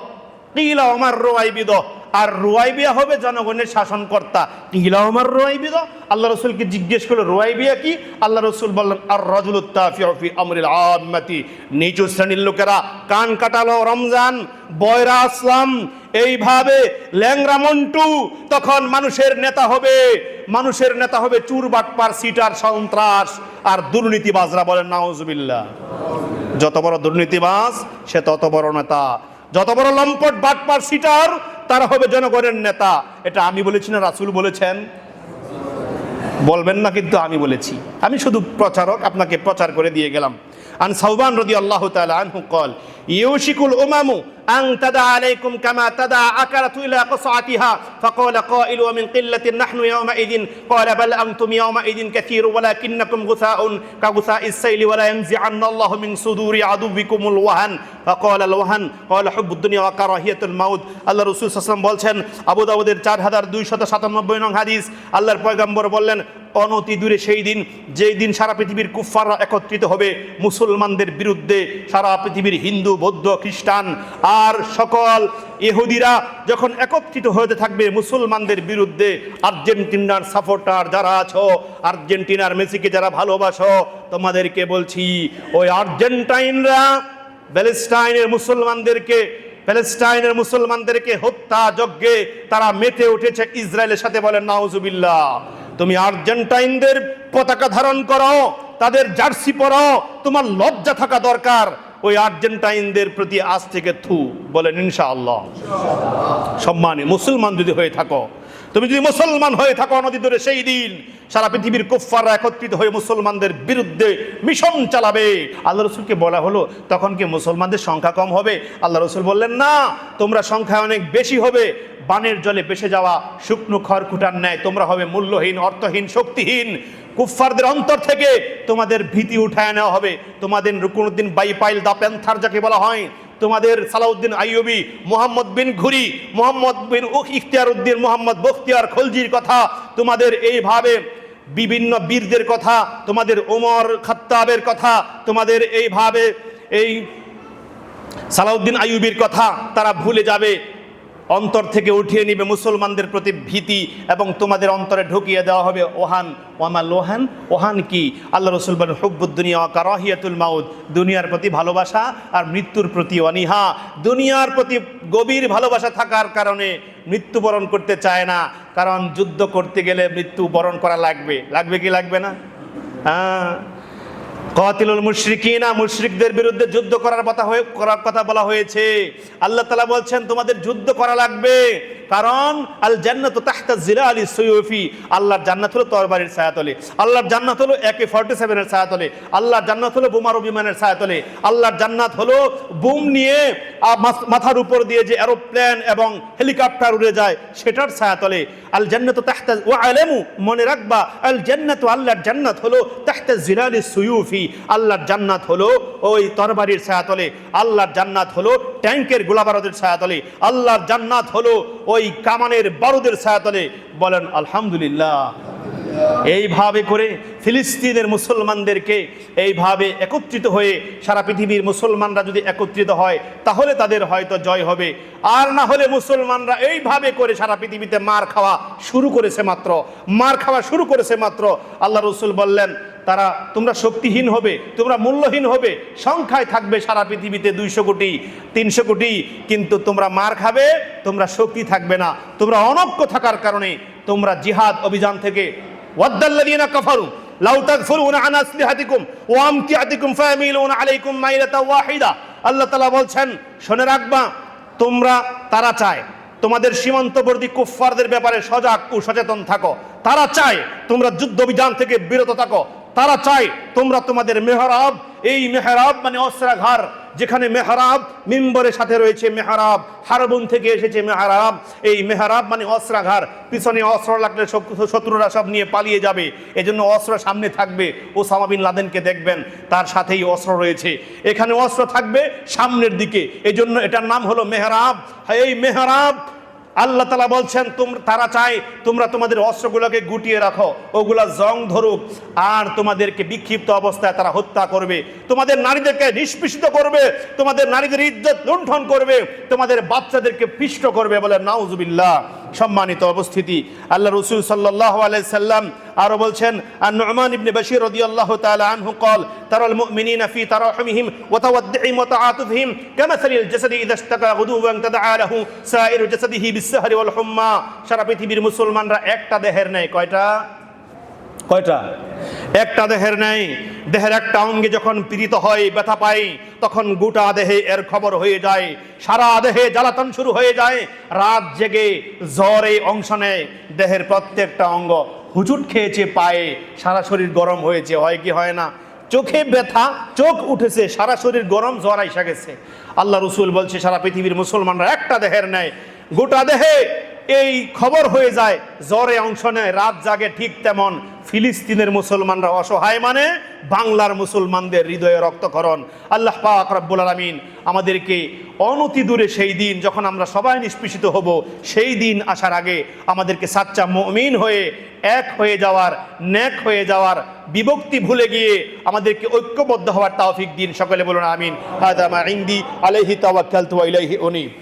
কিলা ওমার রুয়াইবিদা। আর রুয়াইবিয়া হবে জনগণের শাসনকর্তা। কিলা ওমার রুয়াইবিদা, আল্লাহ রাসূলকে জিজ্ঞেস করলো রুয়াইবিয়া কি? আল্লাহ রাসূল বললেন, আর রাজুলুত তাফিউ ফি আমরিল আম্মাতি। নিচু শ্রেণীর লোকেরা কান কাটালো রমজান, বয়রা আসলাম, এইভাবে ল্যাংরা মন্টু তখন মানুষের নেতা হবে। মানুষের নেতা হবে চুর বাটপার সিটার সন্ত্রাস আর দুর্নীতিবাজরা। বলেন নাউজুবিল্লাহ। যত বড় দুর্নীতিবাজ সে তত বড় নেতা, যত বড় লম্পট বাটপার সিটার তারা হবে জনগণের নেতা। এটা আমি বলেছি না, রাসূল বলেছেন? বলবেন না, কিন্তু আমি বলেছি। আমি শুধু প্রচারক, আপনাকে প্রচার করে দিয়ে গেলাম। আন সাওবান রাদিয়াল্লাহু তাআলা আনহু قال ইউশিকুল উমামু আন তাদা আলাইকুম কামা তাদা আকারাতু ইলা qas'atiha فقال قائل ومن قلة نحن يومئذ قال بل أنتم يومئذ كثير ولكنكم غثاء كغثاء السيل ولا ينزعن الله من صدور عدوكم الوهن فقال الوهن قال حب الدنيا وكراهية الموت। আল্লাহ রাসূল সাল্লাল্লাহু আলাইহি ওয়াসাল্লাম বলছেন, আবু দাউদের 4297 নং হাদিস, আল্লাহর পয়গম্বর বললেন, অনতি দূরে সেই দিন, যেই দিন সারা পৃথিবীর কুফফাররা একত্রিত হবে মুসলমানদের বিরুদ্ধে। সারা পৃথিবীর হিন্দু, বৌদ্ধ, খ্রিস্টান আর সকল ইহুদিরা যখন একত্রিত হতে থাকবে মুসলমানদের বিরুদ্ধে। আর্জেন্টিনার সাপোর্টার যারা আছো, আর্জেন্টিনার মেসিকে যারা ভালোবাসো, তোমাদেরকে বলছি, ওই আর্জেন্টাইনরা প্যালেস্টাইনের মুসলমানদেরকে হত্যা যজ্ঞে তারা মেতে উঠেছে ইসরায়েলের সাথে। বলেন নাউজুবিল্লাহ। তুমি আর্জেন্টাইনদের পতাকা ধারণ করো, তাদের জার্সি পরো, তোমার লজ্জা থাকা দরকার। ওই আর্জেন্টাইনদের প্রতি আজ থেকে থু। বলেন ইনশাআল্লাহ। সম্মানী মুসলমান যদি হয়ে থাকো, তুমি যদি মুসলমান হয়ে থাকো, অনতি দূরে সেই দিন সারা পৃথিবীর কুফফাররা একত্রিত হয়ে মুসলমানদের বিরুদ্ধে মিশন চালাবে। আল্লাহ রাসূলকে বলা হলো, তখন কি মুসলমানদের সংখ্যা কম হবে? আল্লাহ রাসূল বললেন, না, তোমরা সংখ্যা অনেক বেশি হবে। বানের জলে ভেসে যাওয়া শুকনো খড়কুটার ন্যায় তোমরা হবে মূল্যহীন, অর্থহীন, শক্তিহীন। কুফফারদের অন্তর থেকে তোমাদের ভীতি উঠায় নেওয়া হবে। তোমাদের রুকনুদ্দিন বাইপাইল দা প্যান্থার যাকে বলা হয়, তোমাদের সালাউদ্দিন আইয়ুবী, মোহাম্মদ বিন ঘুরি, মোহাম্মদ বিন ইখতিয়ার উদ্দিন, মোহাম্মদ বখতিয়ার খলজির কথা, তোমাদের এইভাবে বিভিন্ন বীরদের কথা, তোমাদের ওমর খাত্তাবের কথা, তোমাদের এইভাবে এই সালাউদ্দিন আইয়ুবীর কথা তারা ভুলে যাবে। অন্তর থেকে উঠিয়ে নিবে মুসলমানদের প্রতি ভীতি, এবং তোমাদের অন্তরে ঢুকিয়ে দেওয়া হবে ওহান। ওয়ামা লোহান, ওহান কি? আল্লাহ রসুল বলেন হুব্বুদ দুনিয়া ওয়া কারাহিয়াতুল মাউত, দুনিয়ার প্রতি ভালোবাসা আর মৃত্যুর প্রতি অনীহা। দুনিয়ার প্রতি গভীর ভালোবাসা থাকার কারণে মৃত্যুবরণ করতে চায় না, কারণ যুদ্ধ করতে গেলে মৃত্যুবরণ করা লাগবে। লাগবে কি লাগবে না? হ্যাঁ, কাতিলুল মুশরিকিনা, মুশরিকদের বিরুদ্ধে যুদ্ধ করার কথা বলা হয়েছে। আল্লাহ তাআলা বলছেন তোমাদের যুদ্ধ করা লাগবে, কারণ আল জান্নাতু তাহতা জিলালি সুয়ুফি, আল্লাহর জান্নাত হলো তরবারির ছায়াতলে, আল্লাহর জান্নাত হলো AK-47 এর ছায়াতলে, আল্লাহর জান্নাত হলো বোমারু বিমানের ছায়াতলে, আল্লাহর জান্নাত হলো বুম নিয়ে মাথার উপর দিয়ে যে এরোপ্লেন এবং হেলিকপ্টার উড়ে যায় সেটার ছায়াতলে। আল জান্নাতু তাহতা, ওয়া আলামু, মনে রাখবা, আল জান্নাতু, আল্লাহর জান্নাত হলো তাহতা জিলালি সুয়ুফি, আল্লাহর জান্নাত হলো ওই তরবারির ছায়াতলে, আল্লাহর জান্নাত হলো ট্যাঙ্কের গোলাবারুদের ছায়াতলে, আল্লাহর জান্নাত হলো ওই কামানের বারুদের ছায়াতলে। বলেন আলহামদুলিল্লাহ। এইভাবে করে ফিলিস্তিনের মুসলমানদেরকে এইভাবে একত্রিত হয়ে সারা পৃথিবীর মুসলমানরা যদি একত্রিত হয় তাহলে তাদের হয়তো জয় হবে। আর না হলে মুসলমানরা এইভাবে করে সারা পৃথিবীতে মার খাওয়া শুরু করেছে মাত্র। আল্লাহ রসুল বললেন তোমরা শক্তিহীন হবে, তোমরা মূল্যহীন হবে, সংখ্যায় থাকবে সারা পৃথিবীতে 200 কোটি 300 কোটি, কিন্তু তোমরা মার খাবে, তোমরা শক্তি থাকবে না। তোমরা অনক্য থাকার কারণে তোমরা জিহাদ অভিযান থেকে ওয়াদ্দাল্লাযীনা কাফারু লাউ তাগফুরুনা আন আসলিহাতিকুম ওয়া আমতিআতিকুম ফায়ামিলুনা আলাইকুম মাইলাতান ওয়াহিদা। আল্লাহ তাআলা বলছেন শুনে রাখবা, তারা চায় তোমাদের সীমান্তবর্তী কুফফারদের ব্যাপারে সজাগ ও সচেতন থাকো। তারা চায় তোমরা যুদ্ধ অভিযান থেকে বিরত থাকো। তারা চায় তোমরা তোমাদের মেহরাব, এই মেহরাব মানে অস্ত্রাগার, যেখানে মেহরাব মিম্বরের সাথে রয়েছে মেহরাব, হারবুন থেকে এসেছে মেহরাব, এই মেহরাব মানে অস্ত্রাগার। পিছনে অস্ত্র লাগলে শত্রুরা সব নিয়ে পালিয়ে যাবে, এজন্য অস্ত্র সামনে থাকবে। ওসামা বিন লাদেনকে দেখবেন, তার সাথেই অস্ত্র রয়েছে, এখানে অস্ত্র থাকবে সামনের দিকে, এজন্য এটার নাম হলো মেহরাব। এই মেহরাব আল্লাহ তাআলা বলছেন তারা চায় তোমরা তোমাদের অস্ত্রগুলোকে গুটিয়ে রাখো, ওগুলা জং ধরুক, আর তোমাদেরকে বিক্ষিপ্ত অবস্থায় তারা হত্যা করবে, তোমাদের নারীদেরকে নিষ্পেষিত করবে, তোমাদের নারীদের ইজ্জত লুণ্ঠন করবে, তোমাদের বাচ্চাদেরকে পিষ্ট করবে। বলে নাউজুবিল্লাহ। সম্মানিত উপস্থিতি, আল্লাহ রাসূল সাল্লাল্লাহু আলাইহি সাল্লাম আরো বলছেন, আন-নু'মান ইবনে বাশীর রাদিয়াল্লাহু তাআলা আনহু قال ترى المؤمنين في تراحمهم وتودعهم وتعاطفهم كمثل الجسد إذا اشتكى غدوا تداعى له سائر جسده بالسهر والحمى। সারা পৃথিবীর মুসলমানরা একটা দেহের নেই। কয়টা? একটা দেহের নেই। দেহের একটা অঙ্গে যখন পীড়িত হয়, ব্যথা পায়, তখন গোটা দেহে এর খবর হয়ে যায়, সারা দেহে জ্বালাতন শুরু হয়ে যায়, রাত জেগে জ্বরে অংশ নেয়, দেহের প্রত্যেকটা অঙ্গ হুজুট খেয়েছে, পায়ে সারা শরীর গরম হয়েছে, হয় কি হয় না? চোখে ব্যথা, চোখ উঠেছে, সারা শরীর গরম, জ্বর আইসা গেছে। আল্লাহ রসুল বলছে সারা পৃথিবীর মুসলমানরা একটা দেহের নেয়, গোটা দেহে এই খবর হয়ে যায়, জ্বরে অংশ নেয়, রাত জাগে। ঠিক তেমন ফিলিস্তিনের মুসলমানরা অসহায়, মানে বাংলার মুসলমানদের হৃদয়ে রক্তক্ষরণ। আল্লাহ পাক রব্বুল আলামিন আমাদেরকে অনতি দূরে সেই দিন যখন আমরা সবাই নিষ্পেষিত হব, সেই দিন আসার আগে আমাদেরকে সাচ্চা মুমিন হয়ে এক হয়ে যাওয়ার, নেক হয়ে যাওয়ার, বিভক্তি ভুলে গিয়ে আমাদেরকে ঐক্যবদ্ধ হওয়ার তৌফিক দিন। সকলে বলুন আমিন। হাদা মা ইনদি আলাইহি তাওয়াক্কালতু ওয়া ইলাইহি উনীব।